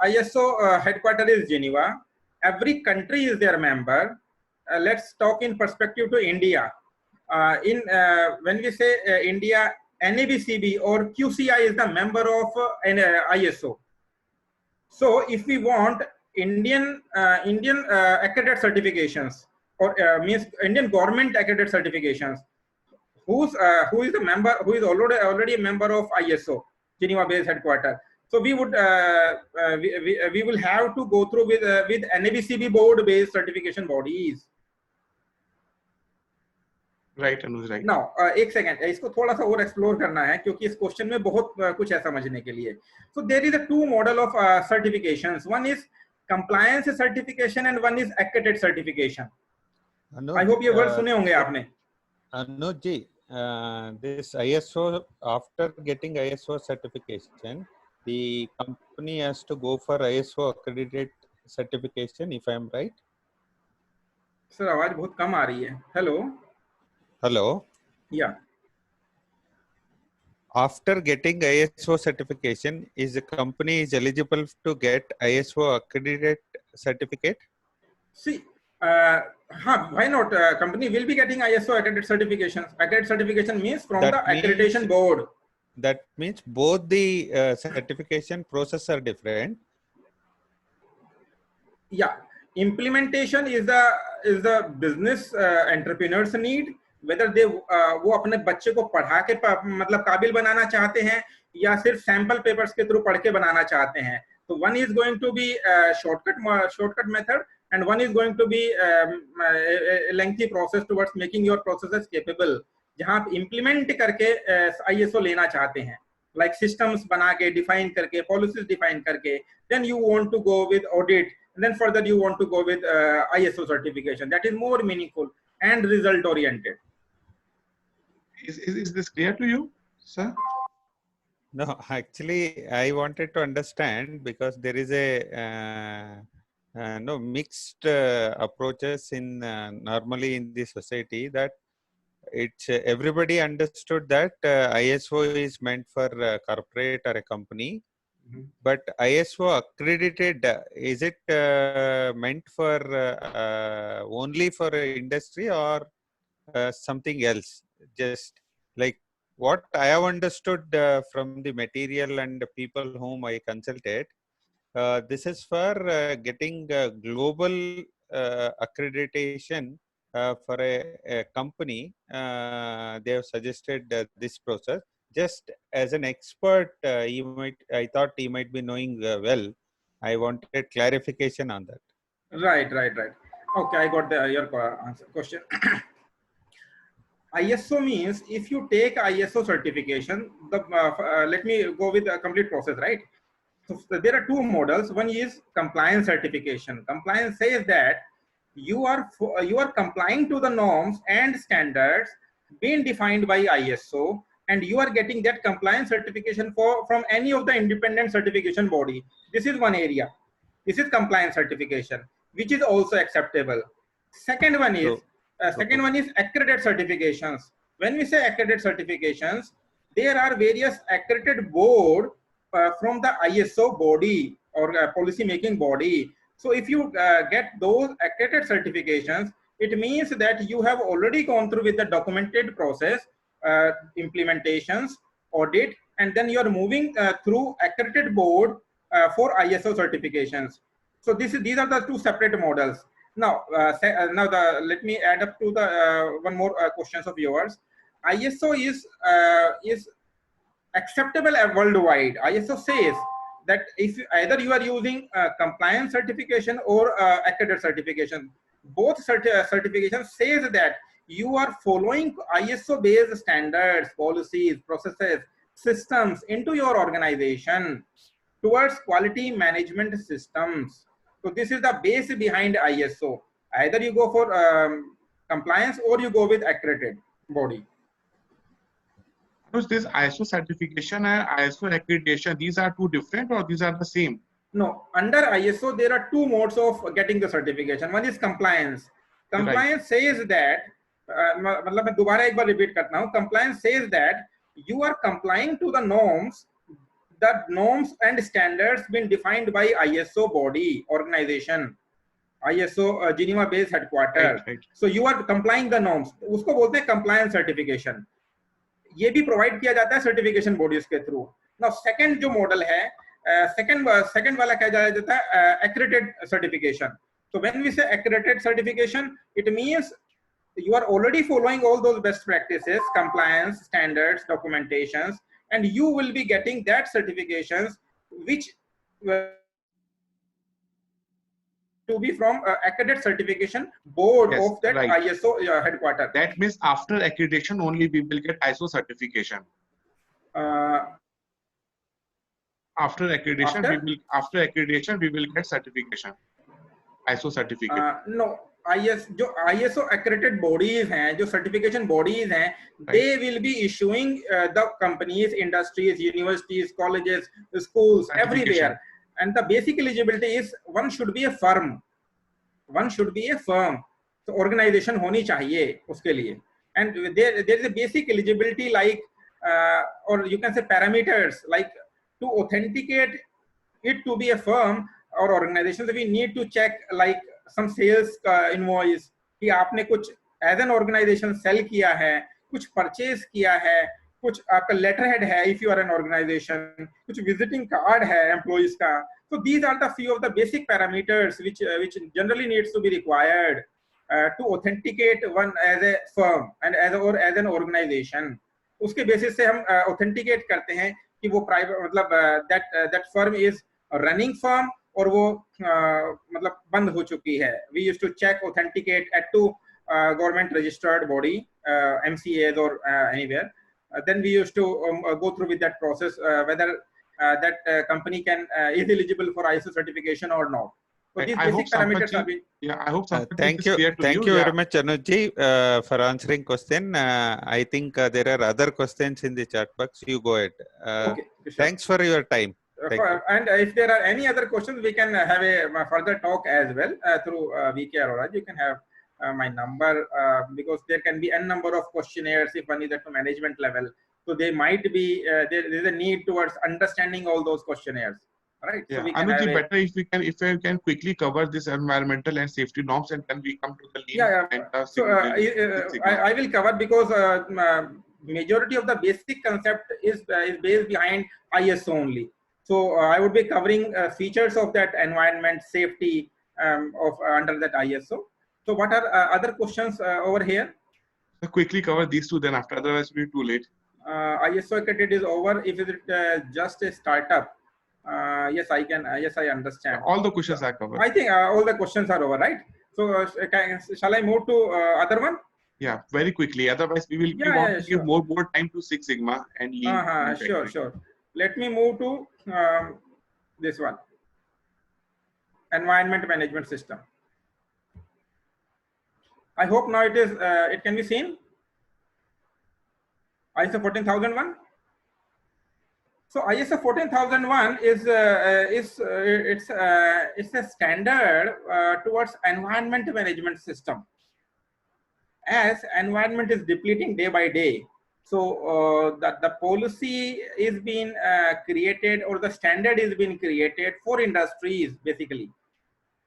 ISO headquarters is Geneva. Every country is their member. Let's talk in perspective to India. When we say India, NABCB or QCI is the member of ISO. So if we want Indian accredited certifications, or means Indian government accredited certifications, who is the member, who is already a member of ISO, Geneva based headquarters. So we would we will have to go through with NABCB board based certification bodies. Right, Anuj, right. Now, एक second, इसको थोड़ा सा और explore करना है क्योंकि इस question में बहुत कुछ है समझने के लिए. So there is a two model of certifications. One is compliance certification and one is accredited certification. I hope ये वर्ड सुने होंगे आपने. Anuj ji, this ISO, after getting ISO certification, the company has to go for ISO accredited certification, if I am right? Sir, आवाज बहुत कम आ रही है. Hello. Hello. Yeah. After getting ISO certification, is the company is eligible to get ISO accredited certificate? See, why not? Company will be getting ISO accredited certifications. Accredited certification means from That the accreditation board. That means both the certification process are different. Yeah, implementation is the business entrepreneurs need. Whether they वो अपने बच्चे को पढ़ा के मतलब काबिल बनाना चाहते हैं या सिर्फ सैंपल पेपर्स के थ्रू पढ़ के बनाना चाहते हैं. तो one is going to be shortcut method and one is going to be a lengthy process towards making your processes capable. जहाँ आप implement करके ISO लेना चाहते हैं, like systems बना के define करके policies define करके, then you want to go with audit, and then further you want to go with ISO certification. That is more meaningful and result oriented. Is this clear to you, sir? No, actually, I wanted to understand because there is a no mixed approaches in normally in the society, that it's everybody understood that ISO is meant for a corporate or a company, but ISO accredited, is it meant for only for industry or something else? Just like what I have understood from the material and the people whom I consulted, this is for getting global accreditation for a company. They have suggested this process. Just as an expert, I thought he might be knowing well. I wanted clarification on that. Right. Okay, I got your answer question. ISO means if you take ISO certification, let me go with the complete process, right? So there are two models. One is compliance certification. Compliance says that you are complying to the norms and standards being defined by ISO, and you are getting that compliance certification from any of the independent certification body. This is one area. This is compliance certification, which is also acceptable. Second one is accredited certifications. When we say accredited certifications, there are various accredited board from the ISO body or policy making body. So if you get those accredited certifications, it means that you have already gone through with the documented process, implementations, audit, and then you are moving through accredited board for ISO certifications. So these are the two separate models. Now, let me add up to the one more questions of yours. ISO is acceptable worldwide. ISO says that if either you are using compliance certification or accredited certification, both certifications says that you are following ISO based standards, policies, processes, systems into your organization towards quality management systems. So this is the base behind ISO. Either you go for compliance or you go with accredited body. This ISO certification and ISO accreditation, these are two different or these are the same? No, under ISO, there are two modes of getting the certification. One is compliance. Compliance says that, मतलब मैं दोबारा एक बार repeat करता हूँ. Compliance says that you are complying to the norms and standards been defined by ISO body organization, ISO Geneva based headquarters. Right. So you are complying the norms. उसको बोलते हैं compliance certification. ये भी provide किया जाता है certification bodies के through. Now second जो मॉडल है, सेकंड वाला क्या जाता है, accredited certification. So when we say accredited certification, it means you are already following all those best practices, compliance standards, documentations, and you will be getting that certifications which to be from accredited certification board, yes, of that, right, ISO headquarters. That means after accreditation only we will get ISO certification. After accreditation we will get certification, ISO certificate. No, जो ISO accredited bodies हैं, जो certification bodies हैं, right, they will be issuing the companies, industries, universities, colleges, schools, everywhere. And the basic eligibility is one should be a firm. One should be a firm. So organization होनी चाहिए उसके लिए. And there is a basic eligibility like, or you can say parameters like to authenticate it to be a firm or organization. So we need to check like some sales invoice कि आपने कुछ as an organization sell किया है, कुछ purchase किया है, कुछ आपका लेटर हेड है if you are an organization, कुछ visiting card है employees का. So these are the few of the basic parameters which generally needs to be required to authenticate one as a firm and as an organization. उसके basis से हम authenticate करते हैं कि वो private मतलब that firm is a running firm और वो मतलब बंद हो चुकी है. We used to check authenticate at two government registered body, MCAs or anywhere. Then we used to go through with that process whether that company is eligible for ISO certification or not. So these basic parameters are being. Yeah, I hope so. Thank you very much, Anuj, for answering question. I think there are other questions in the chat box. You go ahead. Okay, sure. Thanks for your time. And if there are any other questions, we can have a further talk as well through VK Arora. You can have my number because there can be n number of questionnaires if one is at the management level. So they might be there is a need towards understanding all those questionnaires, right? Yeah, so we Anuj, better if we can quickly cover this environmental and safety norms, and then we come to the lean. And so I will cover because majority of the basic concept is based behind ISO only. So I would be covering features of that environment safety of under that ISO. So what are other questions over here? So quickly cover these two, then after, otherwise we'll be too late. ISO accredited is over. If it is just a startup, yes, I can. Yes, I understand. All the questions are covered. I think all the questions are over, right? So shall I move to other one? Yeah, very quickly. Otherwise, we want to give more time to Six Sigma and Lean. Sure. Let me move to this one. Environment management system. I hope now it is. It can be seen. ISO 14001. So ISO 14001 is it's a standard towards environment management system. As environment is depleting day by day, so the policy is being created, or the standard is being created for industries basically,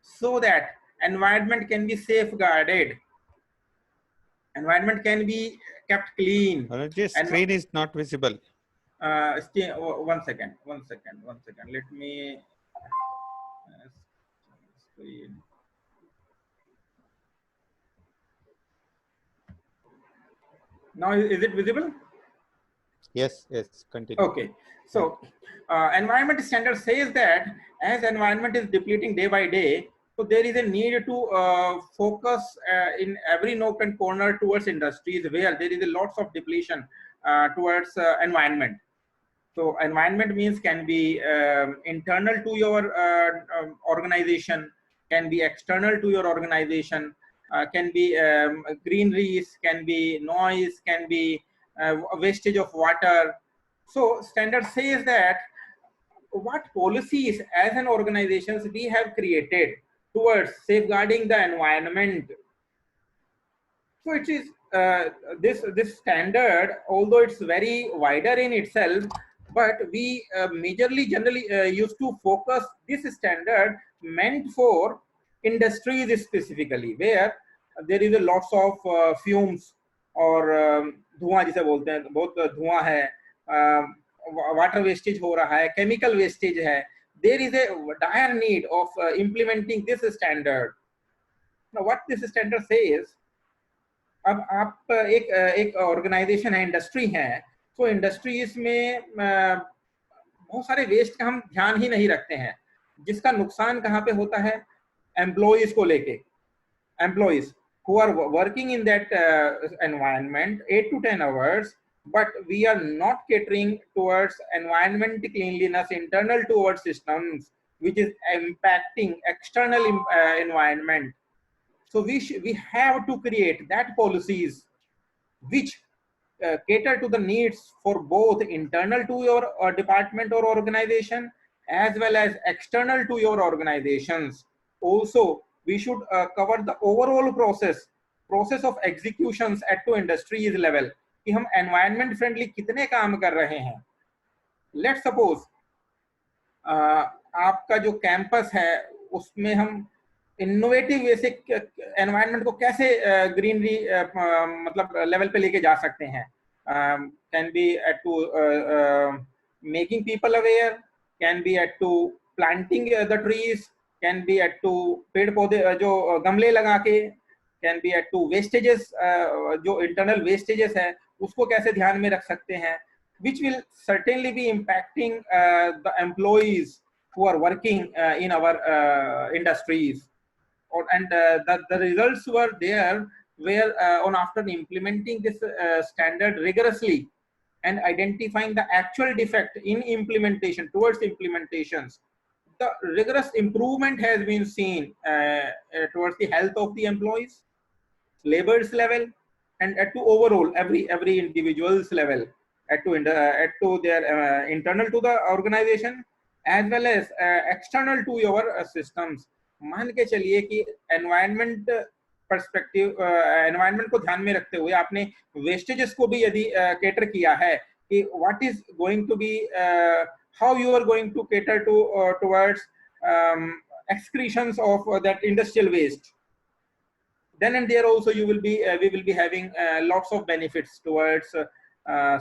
so that environment can be safeguarded, environment can be kept clean. Screen is not visible. One second. Let me screen. Now is it visible? Yes, continue. Okay, so environment standard says that as environment is depleting day by day, so there is a need to focus in every nook and corner towards industries where there is a lots of depletion towards environment. So environment means can be internal to your organization, can be external to your organization, can be greeneries, can be noise, can be wastage of water. So standard says that what policies as an organizations we have created towards safeguarding the environment. So it is this standard, although it's very wider in itself, but we majorly generally used to focus this standard meant for industries specifically, where there is a lots of fumes और धुआं जिसे बोलते हैं, बहुत धुआं है, water wastage हो रहा है, केमिकल वेस्टेज है. There is a dire need of implementing this standard. Now what this standard says, अब आप एक ऑर्गेनाइजेशन है, इंडस्ट्री है, तो इंडस्ट्रीज में बहुत सारे वेस्ट का हम ध्यान ही नहीं रखते हैं. जिसका नुकसान कहाँ पे होता है? एम्प्लॉइज को लेके. Employees who are working in that environment 8 to 10 hours, but we are not catering towards environment cleanliness internal to our systems, which is impacting external environment. So we have to create that policies which cater to the needs for both internal to your department or organization as well as external to your organizations. Also, we should cover the overall process of executions at to industries level कि हम environment friendly कितने काम कर रहे हैं. Let's suppose आपका जो campus है उसमें हम इनोवेटिव वे से एनवायरनमेंट को कैसे ग्रीनरी मतलब लेवल पे लेके जा सकते हैं. Can be at to making people aware, can be at to planting the trees, can be at to पेड़ पौधे जो गमले लगा के, can be at to wastages जो इंटरनल वेस्टेजेस है उसको कैसे ध्यान में रख सकते हैं, which will certainly be impacting the employees who are working in our industries. And the results were there where on after implementing this standard rigorously and identifying the actual defect in implementation towards implementations, the rigorous improvement has been seen towards the health of the employees, labor's level, and at to overall every individual's level, at to their internal to the organization as well as external to your systems. मान के चलिए कि environment perspective environment को ध्यान में रखते हुए आपने वेस्टेजेस को भी यदि कैटर किया है कि what is going to be how you are going to cater to towards excretions of that industrial waste, then and there also you will be we will be having lots of benefits towards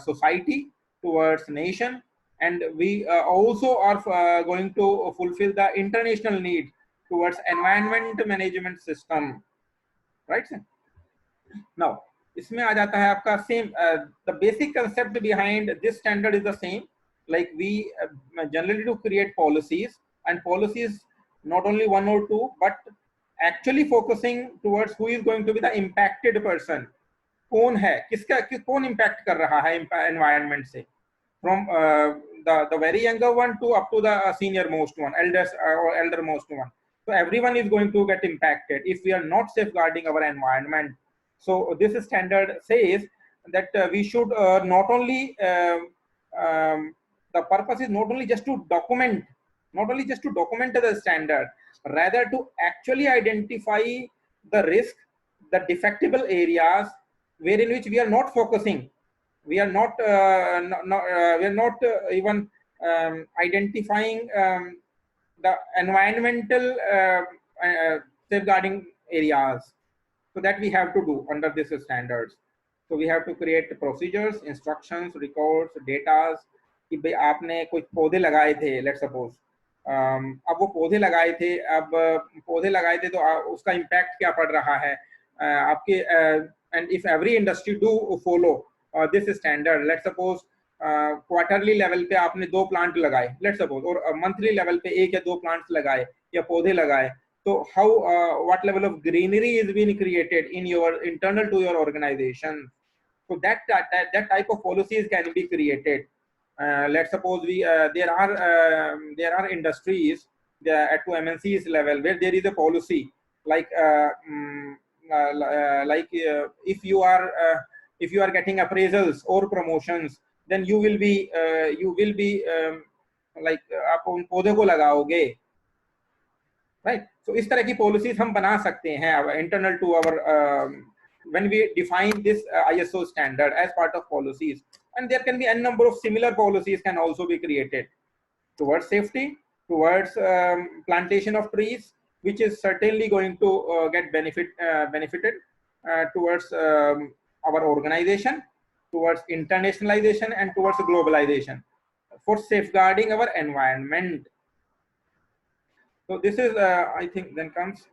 society, towards nation, and we also are going to fulfill the international need towards environment management system, right sir? Now इसमें आ जाता है आपका same the basic concept behind this standard is the same, like we generally do create policies, and policies not only one or two but actually focusing towards who is going to be the impacted person. कौन है, किसका कौन impact कर रहा है environment से, from the very younger one to up to the senior most one, elders or elder most one. So everyone is going to get impacted if we are not safeguarding our environment. So this standard says that we should not only the purpose is not only just to document the standard, rather to actually identify the risk, the defectible areas wherein which we are not focusing. We are not even identifying the environmental safeguarding areas. So that we have to do under this standards. So we have to create procedures, instructions, records, data. कि भाई आपने कुछ पौधे लगाए थे, let's suppose अब वो पौधे लगाए थे तो उसका impact क्या पड़ रहा है आपके, and if every industry do follow this standard, let's suppose quarterly level पे आपने 2 प्लांट लगाए, लेट्स सपोज, और मंथली लेवल पे 1 या 2 प्लांट्स लगाए या पौधे लगाए, तो how what level of greenery is been created in your internal to your organisation. So that type of policies can be created. Let's suppose there are industries to MNCs level, where there is a policy like if you are getting appraisals or promotions, then you will be like आप उन पौधे को लगाओगे, right? So इस तरह की policies हम बना सकते हैं internal to our when we define this ISO standard as part of policies, and there can be a number of similar policies can also be created towards safety, towards plantation of trees, which is certainly going to get benefited towards our organization, towards internationalization, and towards globalization, for safeguarding our environment. So this is, I think, then comes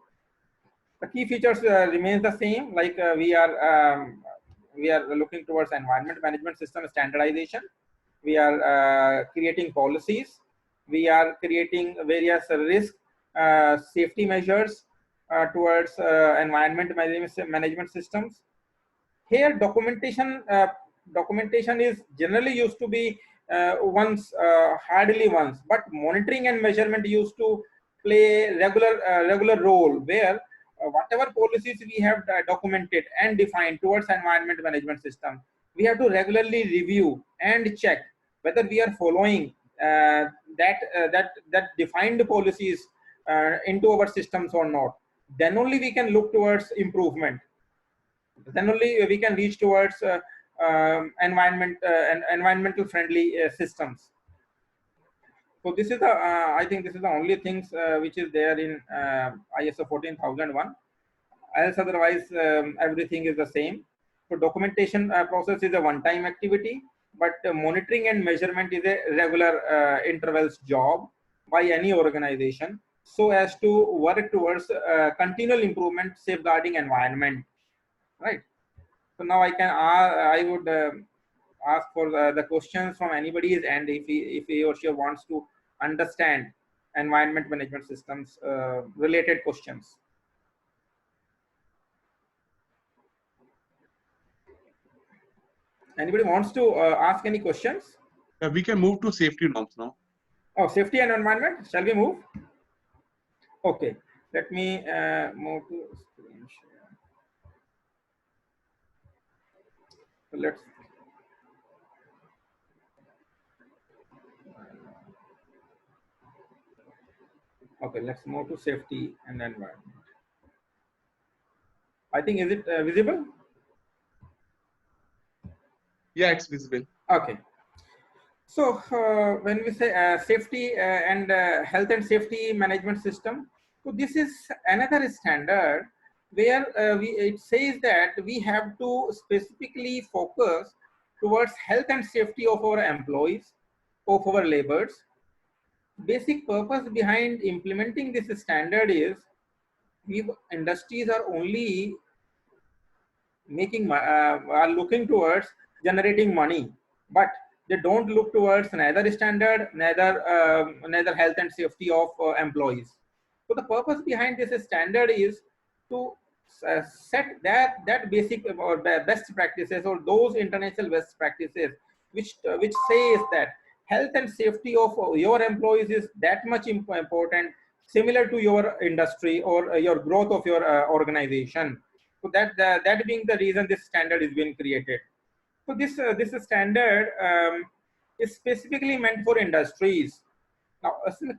the key features remains the same. Like we are looking towards environment management system standardization. We are creating policies. We are creating various risk safety measures towards environment management systems. Here, documentation is generally used to be hardly once, but monitoring and measurement used to play regular role, where whatever policies we have documented and defined towards environment management system, we have to regularly review and check whether we are following that defined policies into our systems or not. Then only we can look towards improvement. Then only we can reach towards environmental friendly systems. So this is the I think this is the only things which is there in ISO 14001. Else otherwise everything is the same. So documentation process is a one-time activity, but monitoring and measurement is a regular intervals job by any organization, so as to work towards continual improvement, safeguarding environment, right? So now I would ask for the questions from anybody's end, if he or she wants to understand environment management systems related questions. Anybody wants to ask any questions? We can move to safety norms now. Oh, safety and environment. Shall we move? Okay. Let me move to screen share. So let's. Okay, let's move to safety and environment. I think, is it visible? Yeah, it's visible. Okay. So when we say safety and health and safety management system, so this is another standard where it says that we have to specifically focus towards health and safety of our employees, of our laborers. Basic purpose behind implementing this standard is, industries are only are looking towards generating money, but they don't look towards neither standard, neither health and safety of employees. So the purpose behind this standard is to set that basic or best practices, or those international best practices which says that health and safety of your employees is that much important, similar to your industry or your growth of your organization. So that being the reason this standard is being created. So this standard is specifically meant for industries. Now,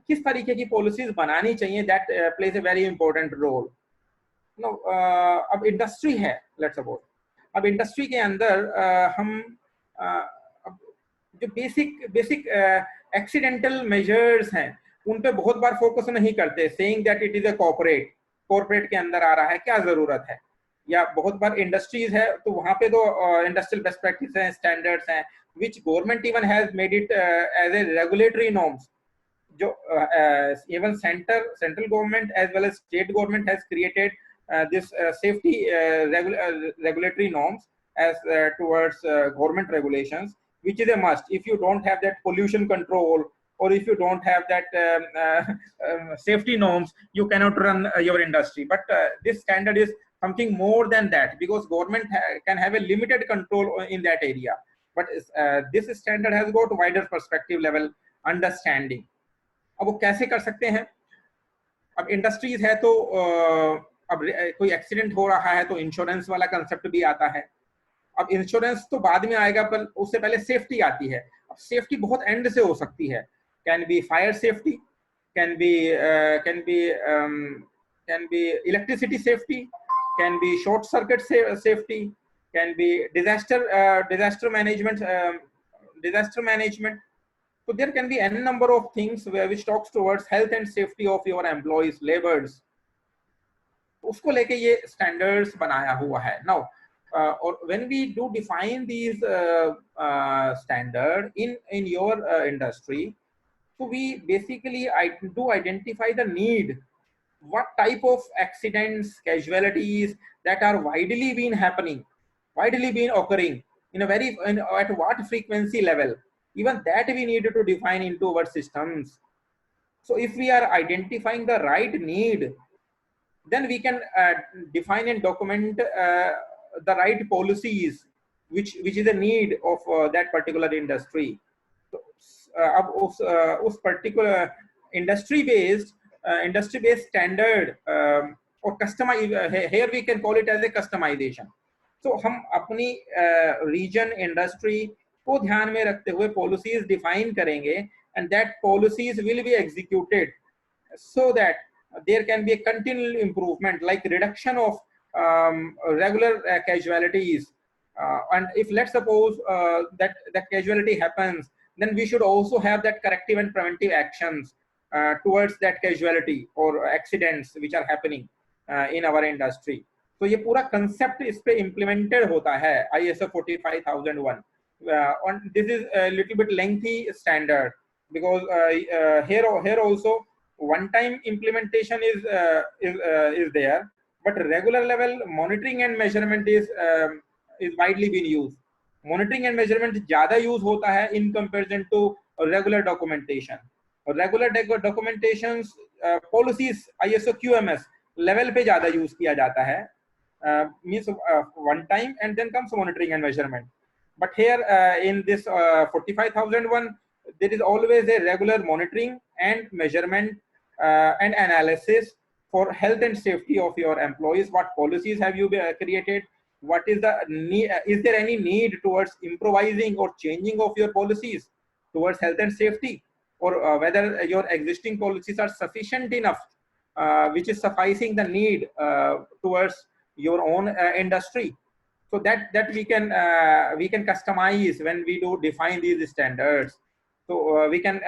किस तरीके की policies बनानी चाहिए, that plays a very important role. Now, अब industry है, let's suppose. अब industry के अंदर हम जो basic accidental measures हैं, उन पे बहुत बार focus नहीं करते, saying that it is a corporate के अंदर आ रहा है, क्या जरूरत है, या बहुत बार इंडस्ट्रीज है तो वहां पे तो इंडस्ट्रियल बेस्ट प्रैक्टिस हैं, स्टैंडर्ड्स हैं, which government even has made it as a regulatory norms, जो even central government as well as state government has created this safety regulatory norms as towards government regulations, which is a must. If you don't have that pollution control, or if you don't have that safety norms, you cannot run your industry. But this standard is something more than that, because government can have a limited control in that area. But this standard has got wider perspective level understanding. अब वो कैसे कर सकते हैं? अब industries है तो अब कोई एक्सीडेंट हो रहा है तो इंश्योरेंस वाला कंसेप्ट भी आता है. अब इंश्योरेंस तो बाद में आएगा, पर उससे पहले सेफ्टी आती है. अब सेफ्टी बहुत एंड से हो सकती है. Can be fire safety, can be electricity safety, can be short circuit safety, can be disaster management. So there can be n number of things which talks towards health and safety of your employees, laborers. उसको लेके ये standards बनाया हुआ है. Now, or when we do define these standard in your industry, so we basically do identify the need, what type of accidents, casualties that are widely been occurring in a very at what frequency level. Even that we need to define into our systems. So if we are identifying the right need, then we can define and document the right policies which is a need of that particular industry. So, अब उस particular industry based standard or customize, here we can call it as a customization. So हम अपनी region industry को ध्यान में रखते हुए policies define करेंगे, and that policies will be executed so that there can be a continual improvement, like reduction of regular casualties. And if let's suppose that the casualty happens, then we should also have that corrective and preventive actions towards that casualty or accidents which are happening in our industry. So ये पूरा concept इस पे implemented होता है ISO 45001. And this is a little bit lengthy standard because here also one-time implementation is there, but regular level monitoring and measurement is widely being used. Monitoring and measurement ज़्यादा use होता है in comparison to regular documentation. Regular documentations policies ISO QMS level पे ज़्यादा use किया जाता है. Means one time and then comes monitoring and measurement. But here in this 45001, there is always a regular monitoring and measurement and analysis for health and safety of your employees. What policies have you created? What is the need? Is there any need towards improvising or changing of your policies towards health and safety, or whether your existing policies are sufficient enough, which is sufficing the need towards your own industry? So that we can customize when we do define these standards. So we can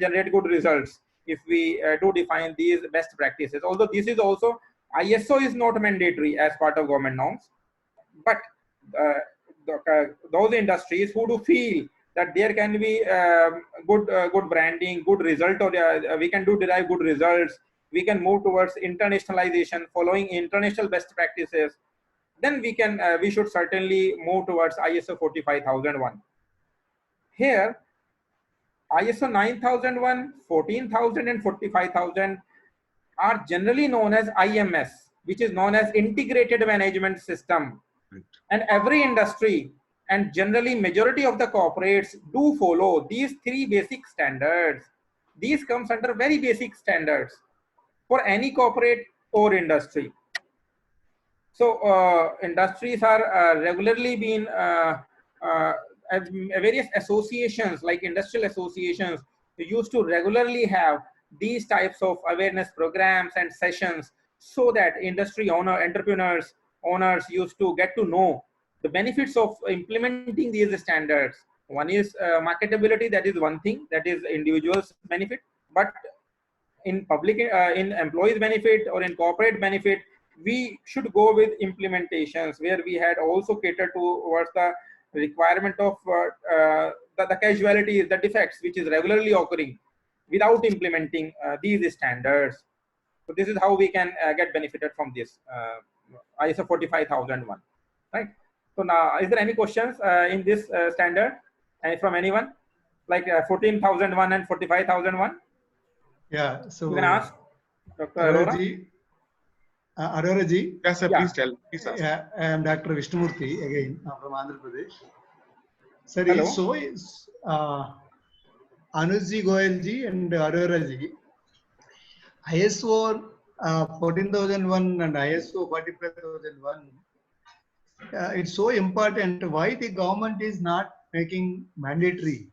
generate good results if we do define these best practices. Although this is also ISO is not mandatory as part of government norms, but those industries who do feel that there can be good branding, good result, or we can derive good results, we can move towards internationalization, following international best practices, then we should certainly move towards ISO 45001. Here, ISO 9001, 14000 and 45000 are generally known as IMS, which is known as Integrated Management System. Right. And every industry and generally majority of the corporates do follow these three basic standards. These comes under very basic standards for any corporate or industry. So industries are regularly being various associations like industrial associations used to regularly have these types of awareness programs and sessions so that industry entrepreneurs, owners used to get to know the benefits of implementing these standards. One is marketability, that is one thing, that is individuals benefit, but in public, in employees benefit or in corporate benefit, we should go with implementations where we had also catered towards the requirement of the casualties, the defects which is regularly occurring without implementing these standards. So this is how we can get benefited from this ISO 45001, right? So now, is there any questions in this standard from anyone, like 14001 and 45001? Yeah, so you can ask Dr. Arora. Arora ji. Yes, sir. Yeah. Please tell. Please ask. Yeah, I am Dr. Vishnumurthy again from Andhra Pradesh. Sir, hello. So Anuj ji, Goyal ji, and Arora ji ISO 14001 and ISO 45001, it's so important. Why the government is not making mandatory?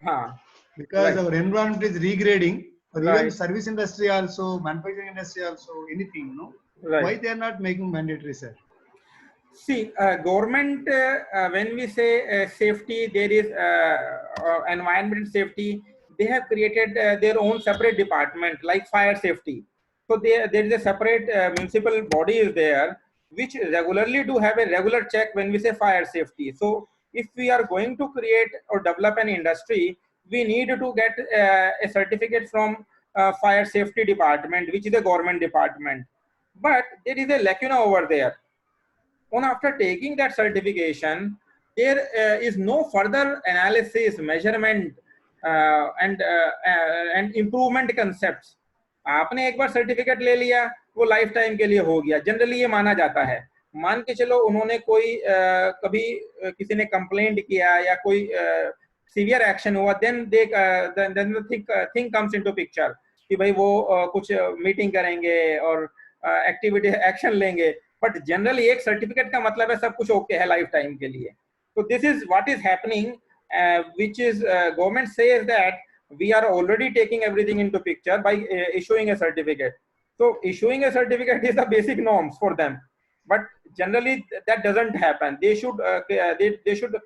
हाँ, Because right, our environment is regrading, or even right, service industry also, manufacturing industry also, anything, you know. Why right. they are not making mandatory, sir? See, government, when we say safety, there is environment safety. They have created their own separate department, like fire safety. So there is a separate municipal body is there, which regularly do have a regular check when we say fire safety. So if we are going to create or develop an industry, we need to get a certificate from fire safety department, which is a government department. But there is a lacuna over there. On after taking that certification, there is no further analysis, measurement, and improvement concepts. आपने एक बार certificate ले लिया, वो life time के लिए हो गया, generally ये माना जाता है. मान के चलो उन्होंने कोई कभी किसी ने कंप्लेंट किया या कोई सीवियर एक्शन हुआ, then thing comes into picture कि भाई वो कुछ मीटिंग करेंगे और एक्टिविटी एक्शन लेंगे. बट जनरली एक सर्टिफिकेट का मतलब है सब कुछ ओके है लाइफ टाइम के लिए. तो this is what is happening, which is government says that we are already taking everything into picture by issuing a certificate. So issuing a certificate is the basic norms for them, but generally that doesn't happen. They should they should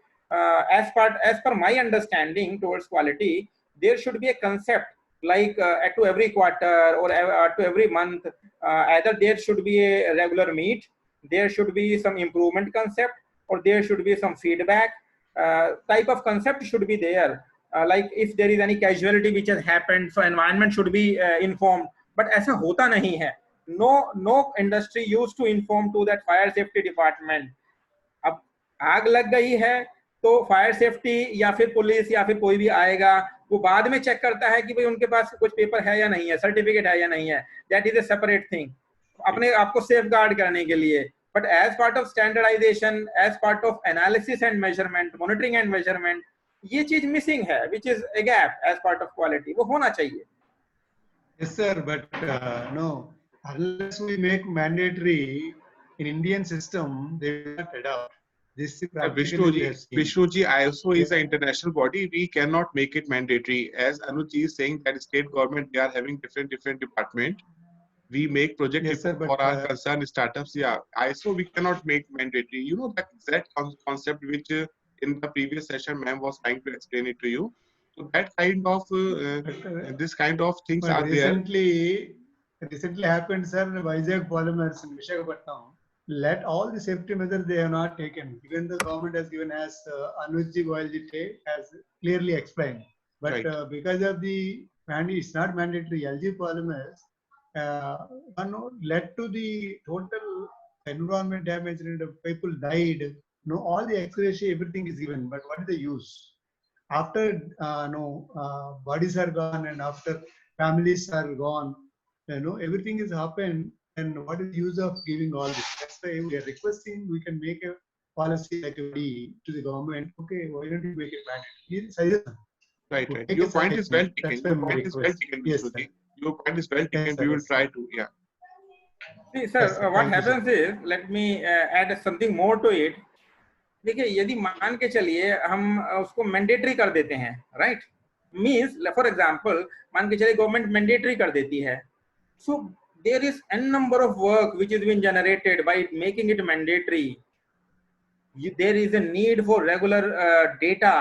as per my understanding towards quality, there should be a concept like to every quarter or to every month, either there should be a regular meet, there should be some improvement concept, or there should be some feedback type of concept should be there. Like if there is any casualty which has happened, so environment should be informed. But ऐसा होता नहीं है. No industry used to inform to that fire safety department. अब आग लग गई है तो फायर सेफ्टी या फिर पुलिस या फिर कोई भी आएगा, वो बाद में चेक करता है कि भाई उनके पास कुछ पेपर है या नहीं है, सर्टिफिकेट है या नहीं है. That is a separate thing, अपने आप को सेफ गार्ड करने के लिए. But as part of standardisation, as part of analysis and measurement, monitoring and measurement, ये चीज मिसिंग है, which is a gap as part of quality. वो होना चाहिए. Yes, sir, but no, unless we make mandatory in Indian system, they will not adopt. This is practically we have seen. Vishnuji, ISO is an international body. We cannot make it mandatory. As Anuj is saying that state government, they are having different department. We make project Yes, sir, but, for our concerned startups. Yeah, ISO we cannot make mandatory. You know that exact concept which in the previous session ma'am was trying to explain it to you. So that kind of this kind of things but are there. Recently happened, sir. Vizag Polymers in Visakhapatnam. Let all the safety measures they have not taken. Even the government has given, as Anuj Goyalji has clearly explained. But Right. Because of the it's not mandatory. LG Polymers led to the total environment damage and people died. No, all the X-ray, everything is given. But what is the use? After bodies are gone and after families are gone, everything is happened. And what is the use of giving all this? That's why we are requesting we can make a policy like a body to the government. Okay, why don't you make it mandatory? Right. Take Your a point is well suggestion. taken. That's Your my point is well request. taken, Yes, Vishnuji. sir. Your point is well taken. Yes, sir, We will yes, try sir. to. Yeah. See, sir, Yes, sir. what Thank you, sir. happens is, let me add something more to it. देखिए, यदि मान के चलिए हम उसको mandatory कर देते हैं, राइट, मींस फॉर एग्जांपल मान के चलिए गवर्नमेंट मैंडेटरी कर देती है, so there is an number of work which is been generated by making it mandatory. There is a need for regular data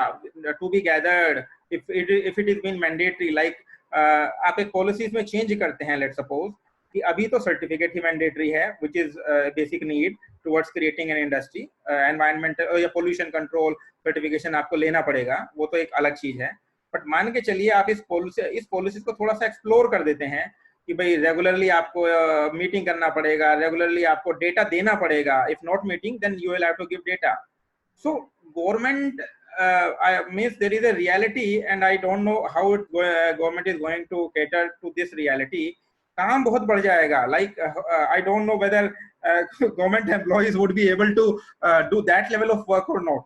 to be gathered if it is been mandatory. Like आप एक policies में change करते हैं, let's suppose कि अभी तो certificate ही mandatory है, which is basic need towards creating an industry. Environmental या पोल्यूशन कंट्रोल सर्टिफिकेशन आपको लेना पड़ेगा, वो तो एक अलग चीज है. बट मान के चलिए आप इस पॉलिसी को थोड़ा सा एक्सप्लोर कर देते हैं कि भाई रेगुलरली आपको मीटिंग करना पड़ेगा, रेगुलरली आपको डेटा देना पड़ेगा. If not meeting then you will have to give data. So government means there is a reality, and I don't know how government is going to cater to this reality. काम बहुत बढ़ जाएगा. Like I don't know whether government employees would be able to do that level of work or not,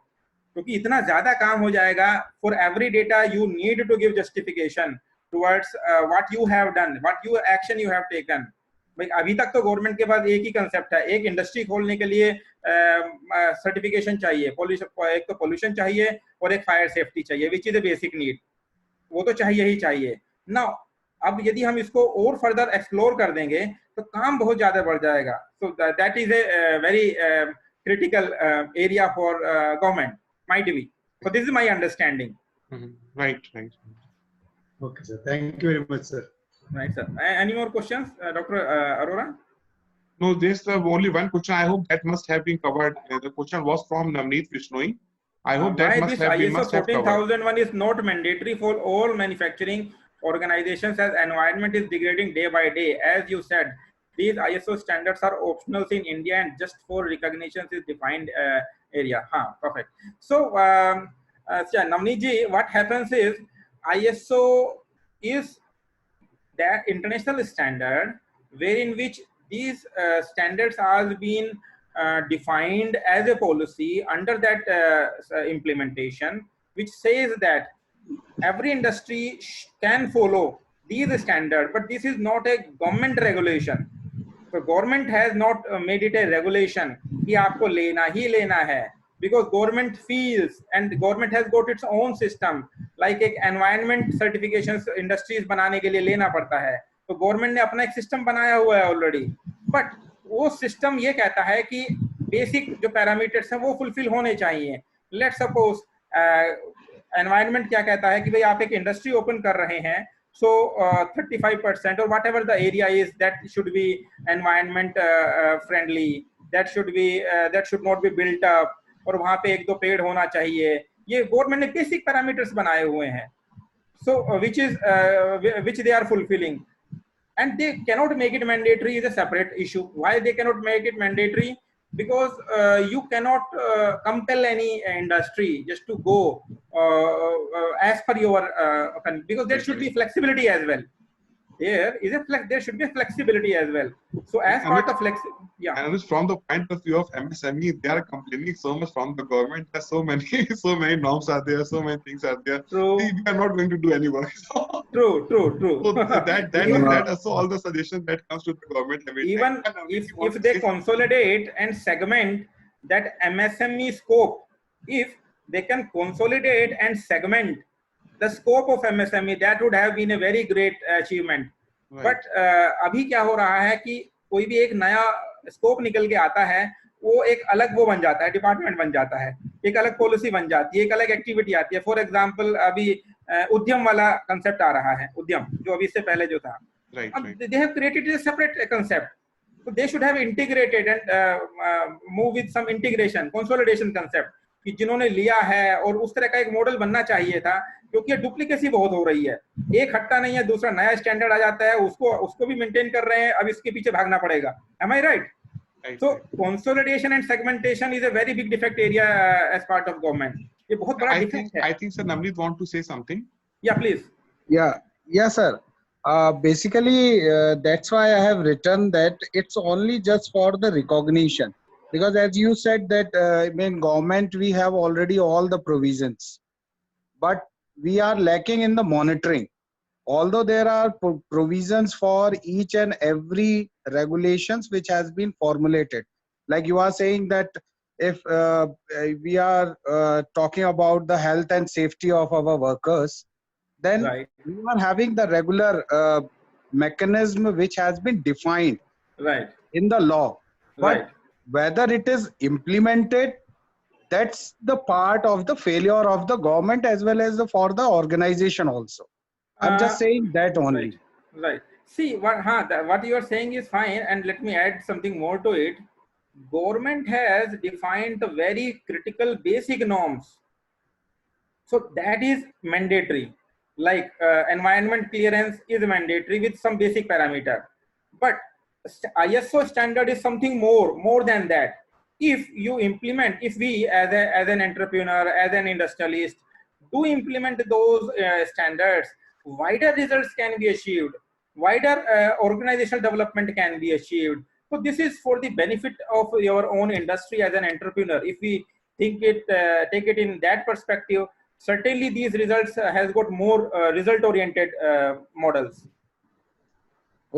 क्योंकि इतना ज्यादा काम हो जाएगा. For every data you need to give justification. towards what you have done, what your action you have taken. भाई अभी तक तो गवर्नमेंट के पास एक ही कंसेप्ट है, एक इंडस्ट्री खोलने के लिए सर्टिफिकेशन चाहिए, पोल्यूशन, एक तो पोल्यूशन चाहिए और एक फायर सेफ्टी चाहिए, which is a basic need, वो तो चाहिए ही चाहिए ना। अब यदि हम इसको और फर्दर एक्सप्लोर कर देंगे तो काम बहुत ज्यादा बढ़ जाएगा। So that is a very critical area for government, might be. So this is my understanding. Right. Okay, sir. Thank you very much, sir. Right, sir. Any more questions, Dr. Arora? No, there's only one question. I hope that must have been covered. The question was from Navneet Vishnoi. I hope that why must this have been ISO 14001 is not mandatory for all manufacturing organizations, as environment is degrading day by day. As you said, these ISO standards are optional in India and just for recognition is defined area. Perfect. So, Navneet ji, what happens is ISO is that international standard wherein which these standards are being defined as a policy under that implementation, which says that every industry can follow these standards, but this is not a government regulation. So government has not made it a regulation कि आपको लेना ही लेना है, because government feels and government has got its own system, like एक environment certifications industries बनाने के लिए लेना पड़ता है, तो government ने अपना एक system बनाया हुआ है already, but वो system ये कहता है कि basic जो parameters हैं वो fulfill होने चाहिए. Let's suppose environment क्या कहता है कि भाई आप एक industry open कर रहे हैं, so 35% or whatever the area is, that should be environment friendly, that should not be built up, और वहाँ पे एक दो पेड़ होना चाहिए. ये गवर्नमेंट ने बेसिक पैरामीटर्स बनाए हुए हैं, so which they are fulfilling, and they cannot make it mandatory is a separate issue. Why they cannot make it mandatory? Because you cannot compel any industry just to go as per your because there should be flexibility as well. There should be flexibility as well. So as part of and from the point of view of MSME, they are complaining so much from the government. There's so many norms are there, so many things are there. True. We are not going to do any work. True. So that also all the suggestions that comes to the government. Even if they consolidate and segment that MSME scope, if they can consolidate and segment the scope of MSME, that would have been a very great achievement. Right. But अभी क्या हो रहा है कि कोई भी एक नया स्कोप निकल के आता है, वो एक अलग वो बन जाता है, डिपार्टमेंट बन जाता है, एक अलग पॉलिसी बन जाती है, एक अलग एक्टिविटी आती है. फॉर एग्जांपल अभी उद्यम वाला कंसेप्ट आ रहा है, उद्यम जो अभी इससे पहले जो था, they have created a separate concept. So they should have integrated and move with some integration, consolidation concept, कि जिन्होंने लिया है, और उस तरह का एक मॉडल बनना चाहिए था, क्योंकि डुप्लीकेसी बहुत हो रही है. एक हटता नहीं है, दूसरा नया स्टैंडर्ड आ जाता है, उसको भी मेंटेन कर रहे हैं, अब इसके पीछे भागना पड़ेगा. Am I right? So consolidation and segmentation is a very big defect area as part of government. ये बहुत बड़ा defect है. I think Sir Navneet want to say something. Yeah, please. Yeah, sir. Basically, that's why I have written that it's only just for the recognition. Because as you said that in government we have already all the provisions, but we are lacking in the monitoring. Although there are provisions for each and every regulations which has been formulated. Like you are saying that if we are talking about the health and safety of our workers, then right. we are having the regular mechanism which has been defined right. in the law. But right. whether it is implemented, that's the part of the failure of the government as well as for the organization also. I'm just saying that only. Right. See, what you are saying is fine, and let me add something more to it. Government has defined very critical basic norms. So that is mandatory. Like environment clearance is mandatory with some basic parameter. But ISO standard is something more than that. If you implement, if we as an entrepreneur, as an industrialist, do implement those standards, wider results can be achieved, wider organizational development can be achieved. So this is for the benefit of your own industry as an entrepreneur. If we think it, take it in that perspective, certainly these results has got more result oriented models.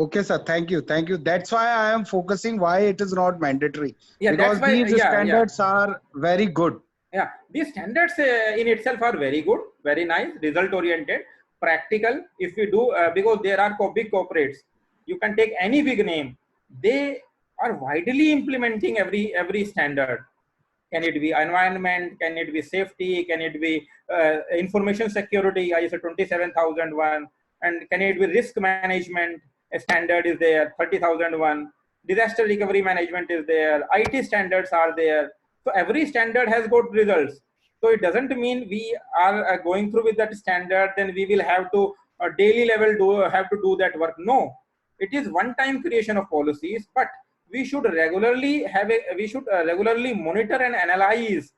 Okay, sir. Thank you. Thank you. That's why I am focusing why it is not mandatory. Yeah, Because that's why. these Yeah, standards are very good. yeah. These standards in itself are very good, very nice, result oriented, practical. If we do, because there are big corporates, you can take any big name. They are widely implementing every standard. Can it be environment? Can it be safety? Can it be information security, ISO 27001? And can it be risk management? A standard is there, 30001. Disaster recovery management is there. IT standards are there. So every standard has got results. So it doesn't mean we are going through with that standard, then we will have to daily level have to do that work. No, it is one-time creation of policies, but we should regularly regularly monitor and analyze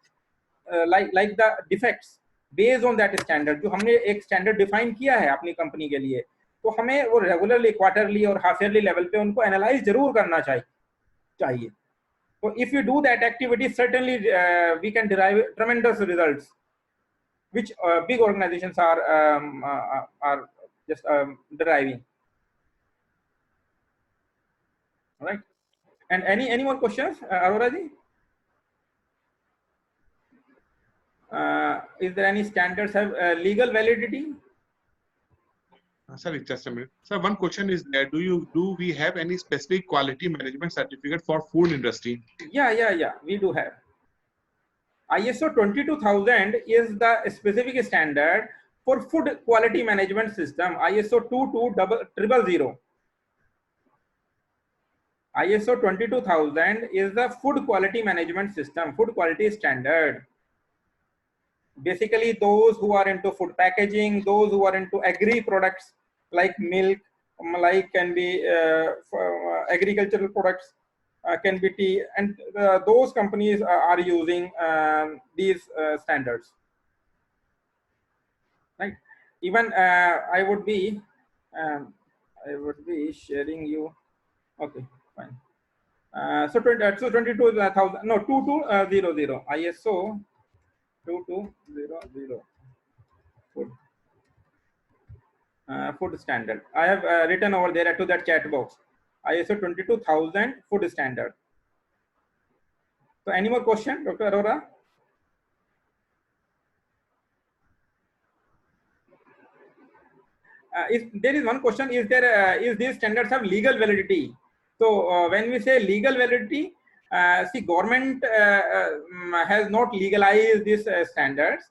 like the defects based on that standard. जो हमने एक standard define किया है अपनी company के लिए, तो हमें वो regularly quarterly और half yearly level पे उनको analyze जरूर करना चाहिए. So if you do that activity, certainly we can derive tremendous results, which big organizations are just deriving. All right. And any more questions, Aurora ji? Is there any standards have legal validity? Sorry, just a minute. So one question is there: do we have any specific quality management certificate for food industry? Yeah. We do have. ISO 22000 is the specific standard for food quality management system. ISO 22000. ISO 22000 is the food quality management system, food quality standard. Basically, those who are into food packaging, those who are into agri products like milk, like can be agricultural products, can be tea, and those companies are using these standards. Right. Even I would be sharing you. Okay, fine. So 22,000, no, 2200 ISO 2200 food standard. I have written over there to that chat box. ISO 22000 food standard. So any more question, Dr. Arora? There is one question: is these standards have legal validity? So when we say legal validity, see, government has not legalized these standards,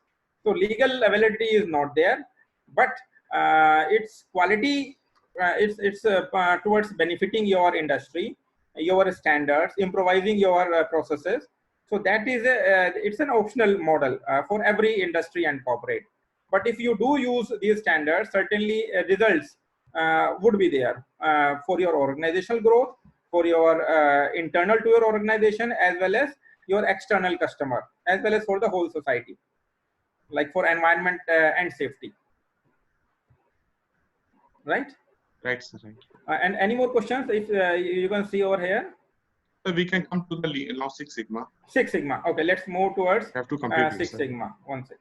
so legal validity is not there. But its quality, it's towards benefiting your industry, your standards, improvising your processes. So that is it's an optional model for every industry and corporate. But if you do use these standards, certainly results would be there for your organizational growth, for your internal to your organization, as well as your external customer, as well as for the whole society, like for environment and safety. Right? Right, sir. Right. And any more questions? If you can see over here. So we can come to the now Six Sigma. Six Sigma. Okay, let's move towards have to complete Six Sigma. One second.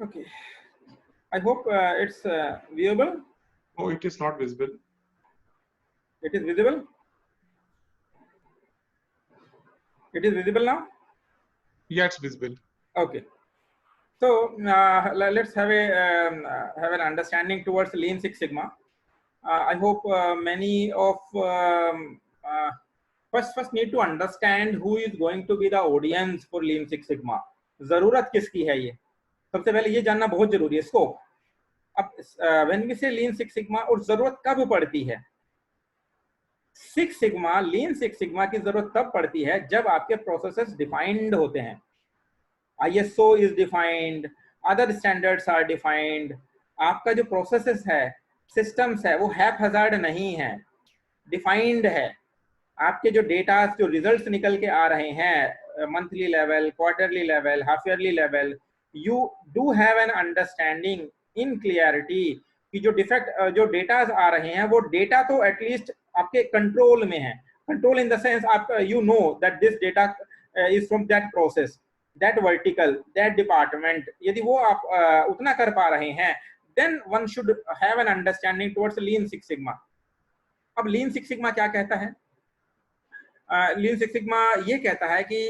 Okay, I hope it's viewable. Oh, it is not visible. It is visible. It is visible now. Yeah, it's visible. Okay, so let's have an understanding towards Lean Six Sigma. I hope many of first need to understand who is going to be the audience for Lean Six Sigma. जरूरत किसकी है ये? सबसे पहले ये जानना बहुत जरूरी है. स्कोप. अब when we say Lean Six Sigma, और जरूरत कब पड़ती है? Six Sigma, Lean Six Sigma की जरूरत तब पड़ती है जब आपके प्रोसेसेस डिफाइंड होते हैं. ISO is defined, other standards are defined. आपका जो प्रोसेसेस है, सिस्टम्स है, वो हैपहजार्ड नहीं है, डिफाइंड है. आपके जो डेटा, जो रिजल्ट्स निकल के आ रहे हैं monthly level, quarterly level, half yearly level, you do have an understanding in clarity कि जो डिफेक्ट जो डेटा आ रहे हैं वो डेटा तो एटलीस्ट आपके कंट्रोल में है. कंट्रोल इन द सेंस आप you know that this data is from that process, that vertical, that department. यदि वो आप उतना कर पा रहे हैं, then one should have an understanding towards Lean Six Sigma. अब Lean Six Sigma क्या कहता है? Lean Six Sigma ये कहता है कि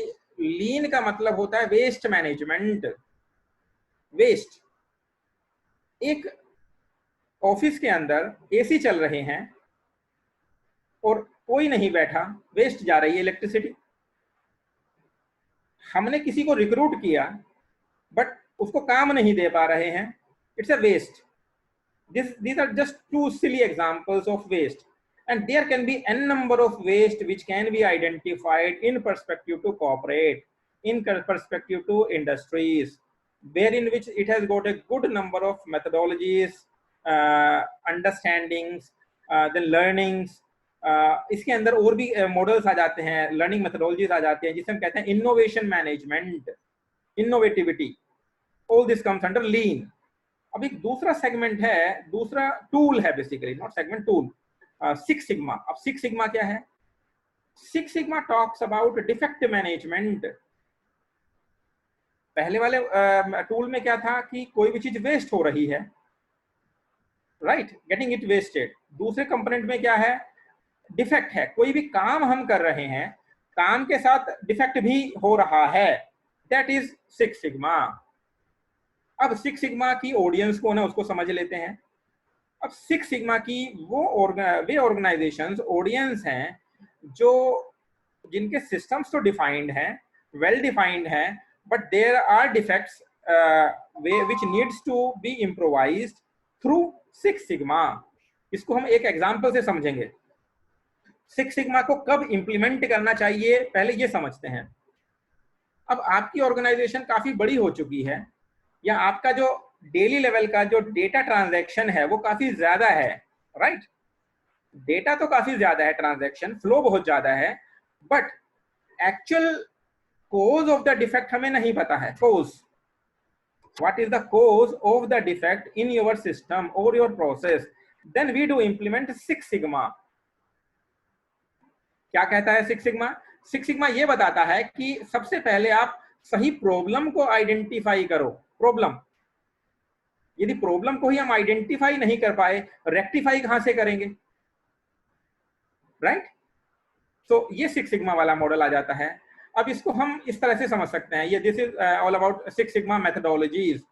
लीन का मतलब होता है वेस्ट मैनेजमेंट. वेस्ट, एक ऑफिस के अंदर एसी चल रहे हैं और कोई नहीं बैठा, वेस्ट जा रही है इलेक्ट्रिसिटी. हमने किसी को रिक्रूट किया बट उसको काम नहीं दे पा रहे हैं, it's a waste. These are just two silly examples of waste, and there can be n number of waste which can be identified in perspective to corporate, in perspective to industries, wherein which it has got a good number of methodologies, understandings, then learnings. इसके अंदर और भी models आ जाते हैं, learning methodologies आ जाती हैं, जिसे हम कहते हैं innovation management, innovativity. All this comes under lean. अब एक दूसरा सेगमेंट है, दूसरा टूल है, basically not segment, tool, six sigma. अब सिक्स सिग्मा क्या है? Six sigma talks about defect management. पहले वाले टूल में क्या था कि कोई भी चीज वेस्ट हो रही है, राइट, गेटिंग इट वेस्टेड. दूसरे कंपोनेंट में क्या है? डिफेक्ट है, कोई भी काम हम कर रहे हैं, काम के साथ डिफेक्ट भी हो रहा है, दैट इज सिक्स सिग्मा. अब सिक्स सिग्मा की ऑडियंस को ना उसको समझ लेते हैं. अब सिक्स सिग्मा की वो वे ऑर्गेनाइजेशंस ऑडियंस हैं जो जिनके सिस्टम्स तो डिफाइंड हैं, वेल डिफाइंड हैं, but there are defects which needs to be improvised through six sigma. इसको हम एक एग्जांपल से समझेंगे. सिक्स सिग्मा को कब इंप्लीमेंट करना चाहिए पहले ये समझते हैं. अब आपकी ऑर्गेनाइजेशन काफी बड़ी हो चुकी है, या आपका जो डेली लेवल का जो डेटा ट्रांजैक्शन है वो काफी ज्यादा है, राइट. डेटा तो काफी ज्यादा है, ट्रांजैक्शन फ्लो बहुत ज्यादा है, but actual cause of the defect हमें नहीं पता है. Cause, what is the cause of the defect in your system और your process, then we do implement six sigma. क्या कहता है सिक्स सिग्मा? सिक्स सिग्मा ये बताता है कि सबसे पहले आप सही प्रॉब्लम को आइडेंटिफाई करो. प्रॉब्लम, यदि प्रॉब्लम को ही हम आइडेंटिफाई नहीं कर पाए, रेक्टिफाई कहां से करेंगे, राइट. तो ये सिक्स सिग्मा वाला मॉडल आ जाता है. अब इसको हम इस तरह से समझ सकते हैं, ये this is all about six sigma methodologies.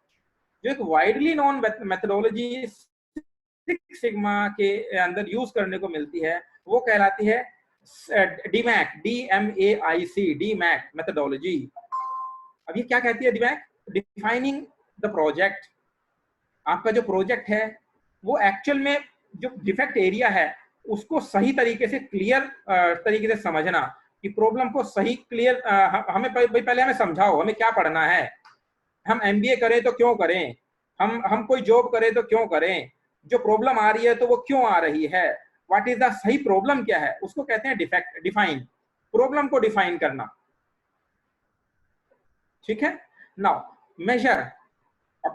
जो एक widely known methodology six sigma के अंदर यूज करने को मिलती है वो कहलाती है DMAIC, DMAIC, DMAIC मेथोडोलॉजी. अब ये क्या कहती है DMAIC? Defining the project. आपका जो प्रोजेक्ट है वो एक्चुअल में जो डिफेक्ट एरिया है उसको सही तरीके से, क्लियर तरीके से समझना कि प्रॉब्लम को सही क्लियर, हमें पहले हमें समझाओ हमें क्या पढ़ना है. हम MBA करें तो क्यों करें, हम कोई जॉब करें तो क्यों करें, जो प्रॉब्लम आ रही है तो वो क्यों आ रही है, व्हाट इज द सही प्रॉब्लम क्या है, उसको कहते हैं डिफेक्ट. डिफाइन, प्रॉब्लम को डिफाइन करना, ठीक है. Now major. अब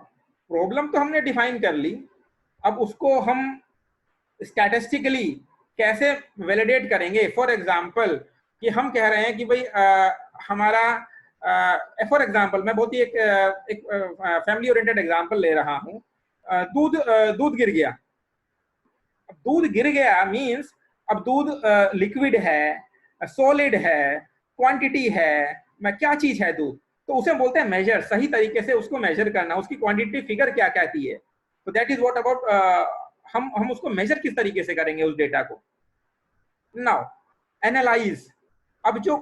प्रॉब्लम तो हमने डिफाइन कर ली, अब उसको हम स्टैटिस्टिकली कैसे वैलिडेट करेंगे. फॉर एग्जांपल कि हम कह रहे हैं कि भाई हमारा, फॉर एग्जांपल मैं बहुत ही एक फैमिली ओरिएंटेड एग्जांपल ले रहा हूं. दूध गिर गया. अब दूध गिर गया मींस अब दूध लिक्विड है, सॉलिड है, क्वांटिटी है, मैं क्या चीज है दूध, तो उसे बोलते हैं मेजर. सही तरीके से उसको मेजर करना, उसकी क्वांटिटी फिगर क्या कहती है. तो दैट इज व्हाट अबाउट हम उसको मेजर किस तरीके से करेंगे उस डेटा को. Now analyse. अब जो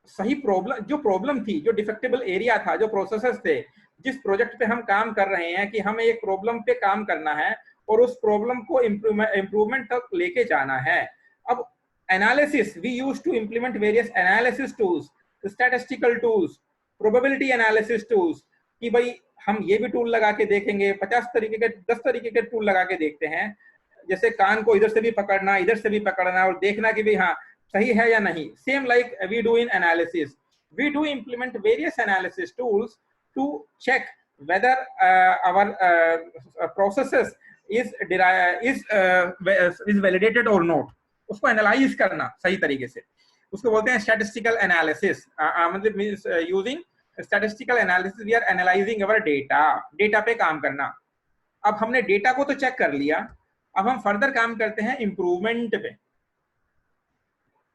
सही प्रॉब्लम थी, जो डिफेक्टेबल एरिया था, जो प्रोसेसेस थे, जिस प्रोजेक्ट पे हम काम कर रहे हैं कि हमें एक प्रॉब्लम पे काम करना है और उस प्रॉब्लम को इम्प्रूवमेंट तक लेके जाना है. अब analysis, we use to implement various analysis tools, statistical tools, probability analysis tools, कि भाई हम ये भी टूल लगा के देखेंगे, 10 तरीके के टूल लगा के देखते हैं, जैसे कान को इधर से भी पकड़ना, इधर से भी पकड़ना और देखना कि भाई हाँ सही है या नहीं. Same like we do in analysis, we do implement various analysis tools to check whether our processes is validated or not, उसको एनालाइज करना सही तरीके से, उसको बोलते हैं स्टैटिस्टिकल एनालिसिस। मतलब means using statistical analysis we are analysing our data, data पे काम करना। अब हमने डेटा को तो चेक कर लिया, अब हम फर्दर काम करते हैं इम्प्रूवमेंट पे।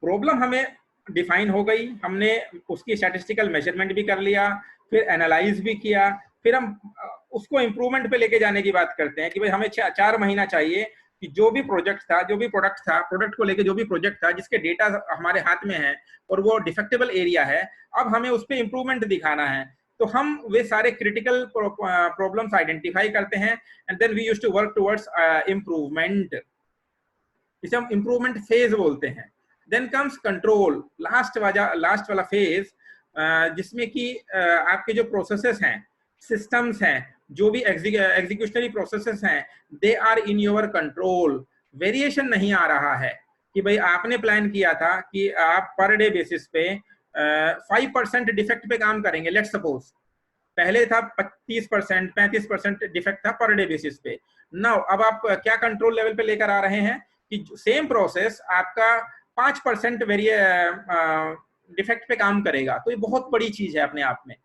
प्रॉब्लम हमें डिफाइन हो गई, हमने उसकी स्टैटिस्टिकल मेजरमेंट भी कर लिया, फिर एनालाइज भी किया, फिर हम उसको इम्प्रूवमेंट पे लेके जाने की बात करते हैं कि भाई हमें 4 महीना चाहिए कि जो भी प्रोजेक्ट था, जो भी प्रोडक्ट था, प्रोडक्ट को लेके जो भी प्रोजेक्ट था जिसके डेटा हमारे हाथ में है और वो डिफेक्टेबल एरिया है, अब हमें उस पर इम्प्रूवमेंट दिखाना है। तो हम वे सारे क्रिटिकल प्रॉब्लम्स आइडेंटिफाई करते हैं and then we used to work towards improvement. इसे हम इम्प्रूवमेंट फेज बोलते हैं। देन कम्स कंट्रोल, लास्ट वाला फेज, जिसमें कि आपके जो प्रोसेसेस हैं, सिस्टम्स हैं, जो भी एग्जीक्यूशनरी प्रोसेसेस हैं, they are in your control. Variation नहीं आ रहा है कि भाई आपने प्लान किया था कि आप पर डे बेसिस पे 5% डिफेक्ट पे काम करेंगे, लेट्स सपोज पहले था 25%, 35% डिफेक्ट था पर डे बेसिस पे। नाउ अब आप क्या कंट्रोल लेवल पे लेकर आ रहे हैं कि सेम प्रोसेस आपका 5% डिफेक्ट पे काम करेगा। तो ये बहुत बड़ी चीज है अपने आप में।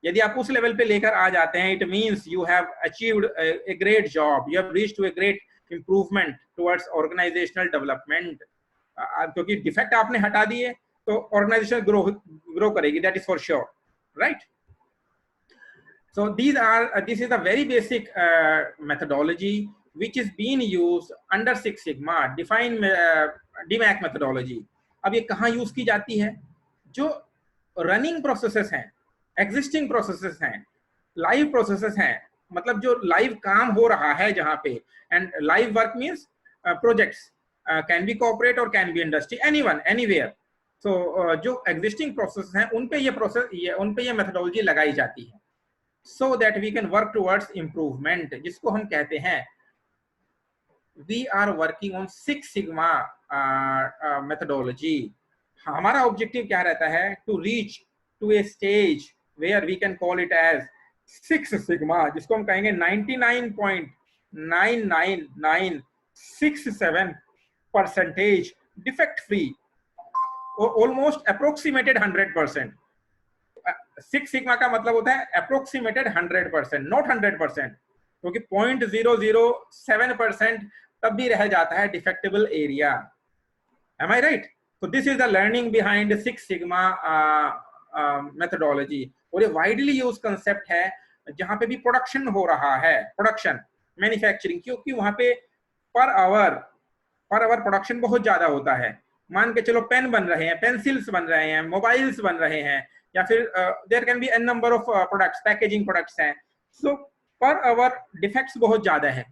यदि आप उस लेवल पे लेकर आ जाते हैं, it means you have achieved a great job, you have reached to a great improvement towards organisational development. क्योंकि डिफेक्ट आपने हटा दिए तो ऑर्गेनाइजेशन ग्रो करेगी, that is for sure, right? So this is a very basic methodology which is being used under Six Sigma, defined DMAC methodology. अब ये कहाँ use की जाती है? जो रनिंग प्रोसेसेस हैं, एग्जिस्टिंग प्रोसेसेस हैं, लाइव प्रोसेसेस हैं, मतलब जो लाइव काम हो रहा है जहाँ पे, and live work means projects, can be corporate और can be industry, anyone anywhere. So जो एग्जिस्टिंग प्रोसेस हैं उन पे ये मेथोडोलॉजी लगाई जाती है, so that we can work towards improvement, जिसको हम कहते हैं we are working on Six Sigma methodology। हमारा ऑब्जेक्टिव क्या रहता है? to reach to a stage where we can call it as Six Sigma, जिसको हम कहेंगे 99.9997% defect free or almost approximated 100%। Six sigma का मतलब होता है अप्रोक्सीमेटेड 100%, नॉट 100%, क्योंकि 0.007% तब भी रह जाता है डिफेक्टेबल एरिया। एम आई राइट? तो this is the learning behind six sigma methodology. और ये वाइडली यूज कंसेप्ट है जहां पे भी प्रोडक्शन हो रहा है, प्रोडक्शन मैन्युफैक्चरिंग, क्योंकि वहां पे पर आवर प्रोडक्शन बहुत ज्यादा होता है। मान के चलो पेन बन रहे हैं, पेंसिल्स बन रहे हैं, मोबाइल्स बन रहे हैं, या फिर there can be an number of products, packaging products हैं। सो पर आवर डिफेक्ट्स बहुत ज्यादा है,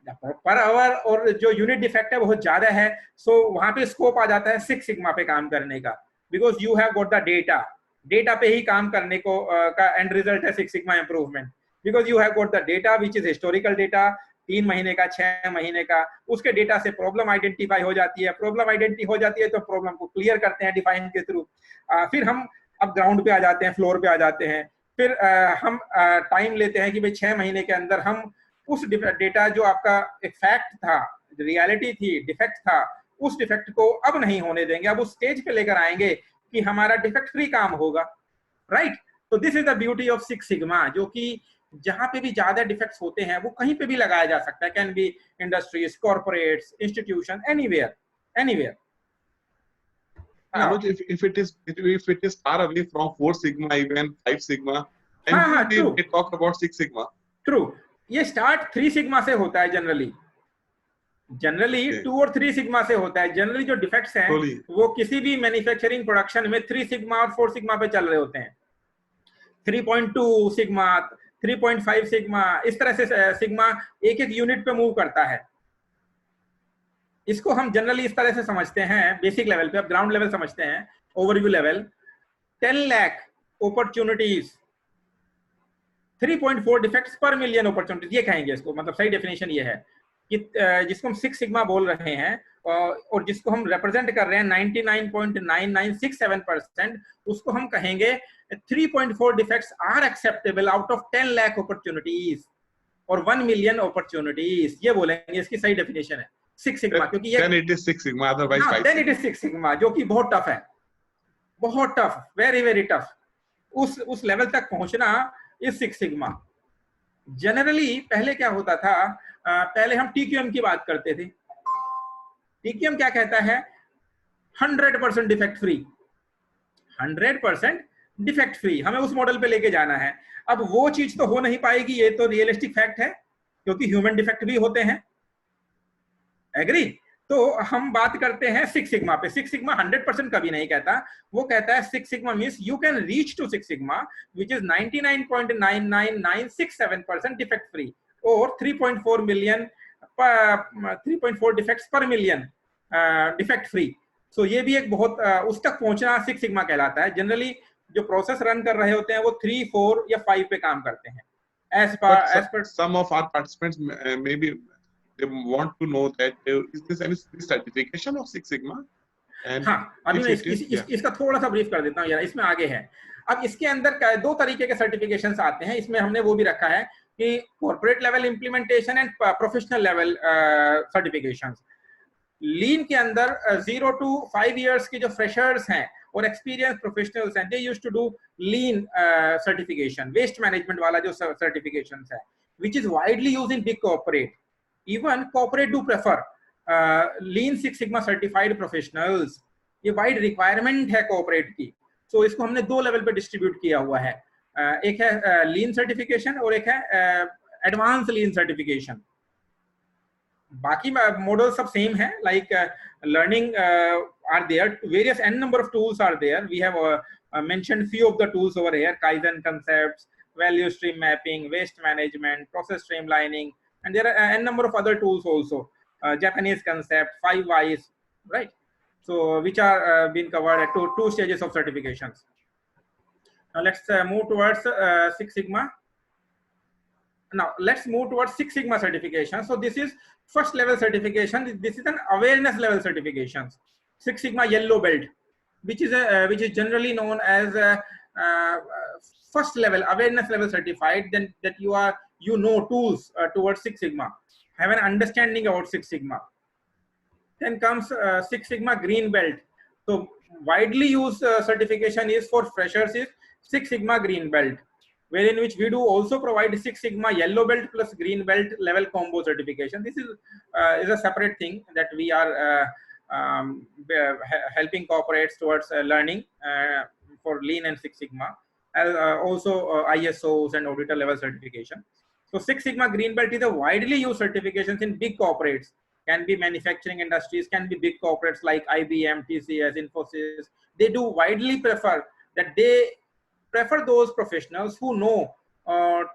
पर आवर और जो यूनिट डिफेक्ट है बहुत ज्यादा है। सो वहां पे स्कोप आ जाता है सिक्स सिग्मा पे काम करने का, because you have got the data पे ही काम करने को का एंड रिजल्ट है six sigma improvement, because you have got the data which is historical data, 3 महीने का, 6 महीने का। उसके डेटा से प्रॉब्लम आइडेंटिफाई हो जाती है, प्रॉब्लम आइडेंटिफाई हो जाती है तो प्रॉब्लम को क्लियर करते हैं डिफाइन के थ्रू। फिर हम अब ग्राउंड पे आ जाते हैं, फ्लोर पे आ जाते हैं, फिर हम टाइम लेते हैं कि भाई 6 महीने के अंदर हम उस डेटा जो आपका एक फैक्ट था, रियलिटी थी, डिफेक्ट था, उस डिफेक्ट को अब नहीं होने देंगे, अब उस स्टेज पे लेकर आएंगे कि हमारा डिफेक्ट फ्री काम होगा, राइट? तो this is the beauty of six sigma, जो कि जहां पे भी ज्यादा डिफेक्ट्स होते हैं वो कहीं पे भी लगाया जा सकता है, can be industries, corporates, institution, anywhere. Anuj, if it is far away from 4 sigma, even 5 sigma, and we talk about 6 sigma. True. ये स्टार्ट 3 सिग्मा से होता है जनरली 2 और 3 सिग्मा से होता है। जनरली जो डिफेक्ट्स हैं वो किसी भी मैन्युफैक्चरिंग प्रोडक्शन में 3 सिग्मा और 4 सिग्मा पे चल रहे होते हैं। 3.2 सिग्मा, 3.5 सिग्मा, इस तरह से सिग्मा एक यूनिट पे मूव करता है। इसको हम जनरली इस तरह से समझते हैं बेसिक लेवल पे, अब ग्राउंड लेवल समझते हैं, overview level. 10 lakh opportunities, 3.4 defects per million opportunities, ये कहेंगे इसको, मतलब सही डेफिनेशन ये है कि जिसको हम सिक्स सिग्मा बोल रहे हैं और जिसको हम रिप्रेजेंट कर रहे हैं 99.9967%, उसको हम कहेंगे 3.4 defects are acceptable out of 10 lakh opportunities और 1 million opportunities. ये बोलेंगे, इसकी सही डेफिनेशन है सिक्स सिग्मा, क्योंकि ये then it is 6 sigma, otherwise 5 then it is 6 sigma, जो कि बहुत टफ है, बहुत टफ, वेरी वेरी टफ. उस लेवल तक पहुंचना इस 6 सिग्मा. जनरली पहले क्या होता था, पहले हम TQM की बात करते थे. TQM क्या कहता है? 100% डिफेक्ट फ्री, 100% डिफेक्ट फ्री. हमें उस मॉडल पे लेके जाना है. अब वो चीज तो हो नहीं पाएगी, ये तो रियलिस्टिक फैक्ट है, क्योंकि ह्यूमन डिफेक्ट भी होते हैं. एग्री? तो हम बात करते हैं 6 सिग्मा पे. 6 सिग्मा 100% कभी नहीं कहता, वो कहता है 6 sigma means you can reach to 6 sigma which is 99.99967% defect free और 3.4 million 3.4 defects per million defect free. So ये भी एक बहुत उस तक पहुंचना 6 सिग्मा कहलाता है. जनरली जो प्रोसेस रन कर रहे होते हैं वो 3, 4 या 5 पे काम करते हैं. as per some of our participants maybe they want to know that is this any certification of 6 sigma. And हाँ, अभी मैं इसका थोड़ा सा ब्रीफ कर देता हूँ यार, इसमें आगे है. अब इसके अंदर 2 तरीके के सर्टिफिकेशंस आते हैं. इसमें हमने वो भी रखा है कि corporate level implementation and professional level certifications. Lean के अंदर 0 to 5 years के जो फ्रेशर्स हैं और एक्सपीरियंस प्रोफेशनल्स हैं, they used to do lean certification, waste management वाला जो सर्टिफिकेशंस है, which is widely used in big corporate. Even corporate do prefer lean 6 sigma certified professionals. ये वाइड रिक्वायरमेंट है कॉर्पोरेट की. सो इसको हमने 2 लेवल पे डिस्ट्रीब्यूट किया हुआ है. एक है लीन सर्टिफिकेशन और एक है एडवांस लीन सर्टिफिकेशन. बाकी मॉडल सब सेम है, like learning are there, various n number of tools are there. We have mentioned few of the tools over here: Kaizen concepts, value stream mapping, waste management, process streamlining, and there are n number of other tools also. Japanese concept, 5 whys, right? So which are being covered at two stages of certifications. Now let's move towards 6 sigma. Now let's move towards 6 sigma certification. So this is first level certification. This is an awareness level certification. 6 sigma yellow belt, which is generally known as first level awareness level certified. Then that you know tools towards 6 sigma, have an understanding about 6 sigma. Then comes 6 sigma green belt. So widely used certification is for freshers is 6 sigma green belt, wherein which we do also provide 6 sigma yellow belt plus green belt level combo certification. This is a separate thing that we are helping corporates towards learning for lean and 6 sigma, also ISOs and auditor level certification. So 6 sigma green belt is a widely used certifications in big corporates, can be manufacturing industries, can be big corporates like IBM, TCS, Infosys. They do widely prefer those professionals who know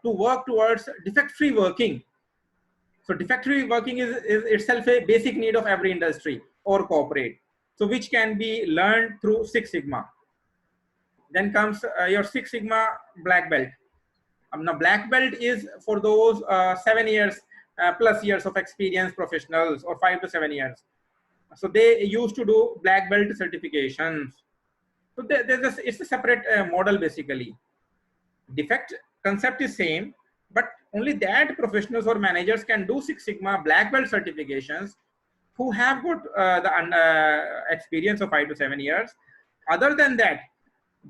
to work towards defect-free working. So defect-free working is itself a basic need of every industry or corporate. So which can be learned through 6 sigma. Then comes your 6 sigma black belt. Now black belt is for those 7 years plus years of experience professionals, or 5 to 7 years. So they used to do black belt certifications. So it's a separate model basically. Defect concept is same, but only that professionals or managers can do 6 sigma black belt certifications who have got the experience of 5 to 7 years. Other than that,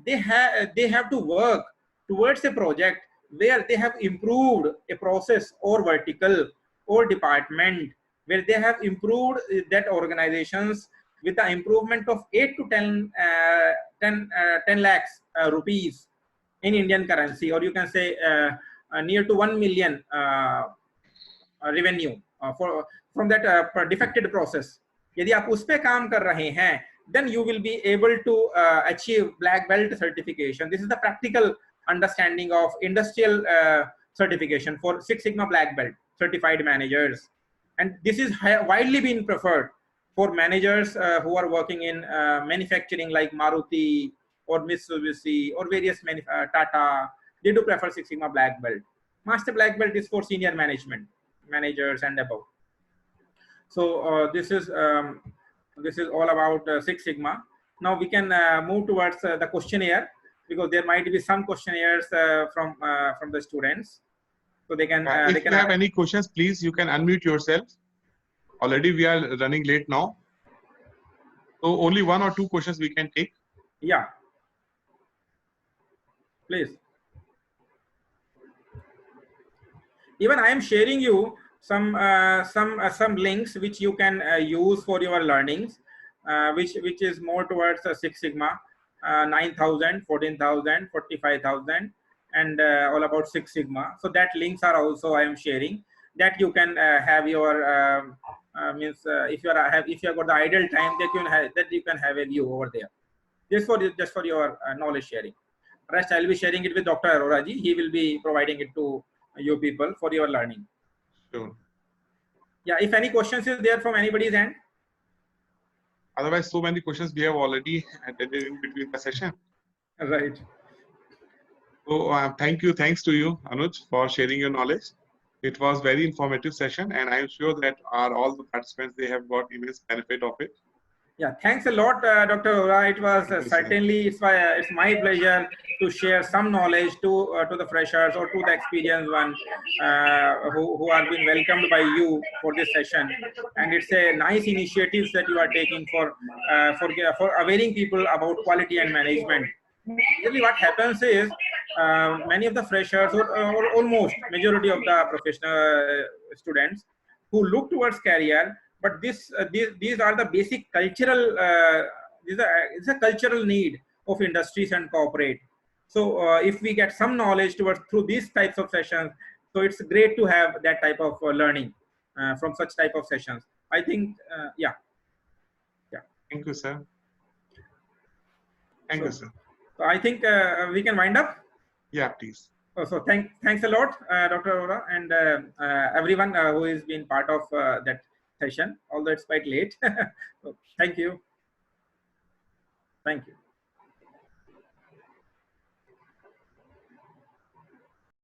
they have to work towards a project where they have improved a process or vertical or department, where they have improved that organizations with the improvement of 8 to 10 lakhs rupees in Indian currency, or you can say near to 1 million revenue from that defected process. यदि आप उस पे काम कर रहे हैं, then you will be able to achieve black belt certification. This is the practical understanding of industrial certification for 6 sigma black belt certified managers, and this is widely been preferred for managers who are working in manufacturing like Maruti or Mitsubishi or various Tata. They do prefer 6 sigma black belt. Master black belt is for senior management, managers and above. So this is all about 6 sigma. Now we can move towards the questionnaire, because there might be some questionnaires from the students, so they can. If you have any questions, please you can unmute yourself. Already we are running late now, so only 1 or 2 questions we can take. Yeah, please. Even I am sharing you some links which you can use for your learnings, which is more towards Six Sigma, 9,000, 14,000, 45,000, and all about Six Sigma. So that links are also I am sharing, that you can have your means if you have got the idle time, that you can have a view over there. Just for your knowledge sharing. Rest I'll be sharing it with Dr. Arora ji. He will be providing it to you people for your learning. Sure. Yeah, if any questions is there from anybody's end. Otherwise, so many questions we have already attended in between the session. Right. So thanks to you, Anuj, for sharing your knowledge. It was very informative session, and I am sure that all the participants, they have got immense benefit of it. Yeah, thanks a lot, Dr. Arora. It was certainly it's my pleasure to share some knowledge to the freshers or to the experienced one who are being welcomed by you for this session. And it's a nice initiatives that you are taking for awaiting people about quality and management. Usually, what happens is many of the freshers or almost majority of the professional students who look towards career. But these are the basic cultural. It's a cultural need of industries and corporate. So if we get some knowledge through these types of sessions, so it's great to have that type of learning from such type of sessions. I think, yeah. Thank you, sir. Thank you, sir. So I think we can wind up. Yeah, please. So thanks a lot, Dr. Arora, and everyone who has been part of that session, although it's quite late. So, thank you. Thank you.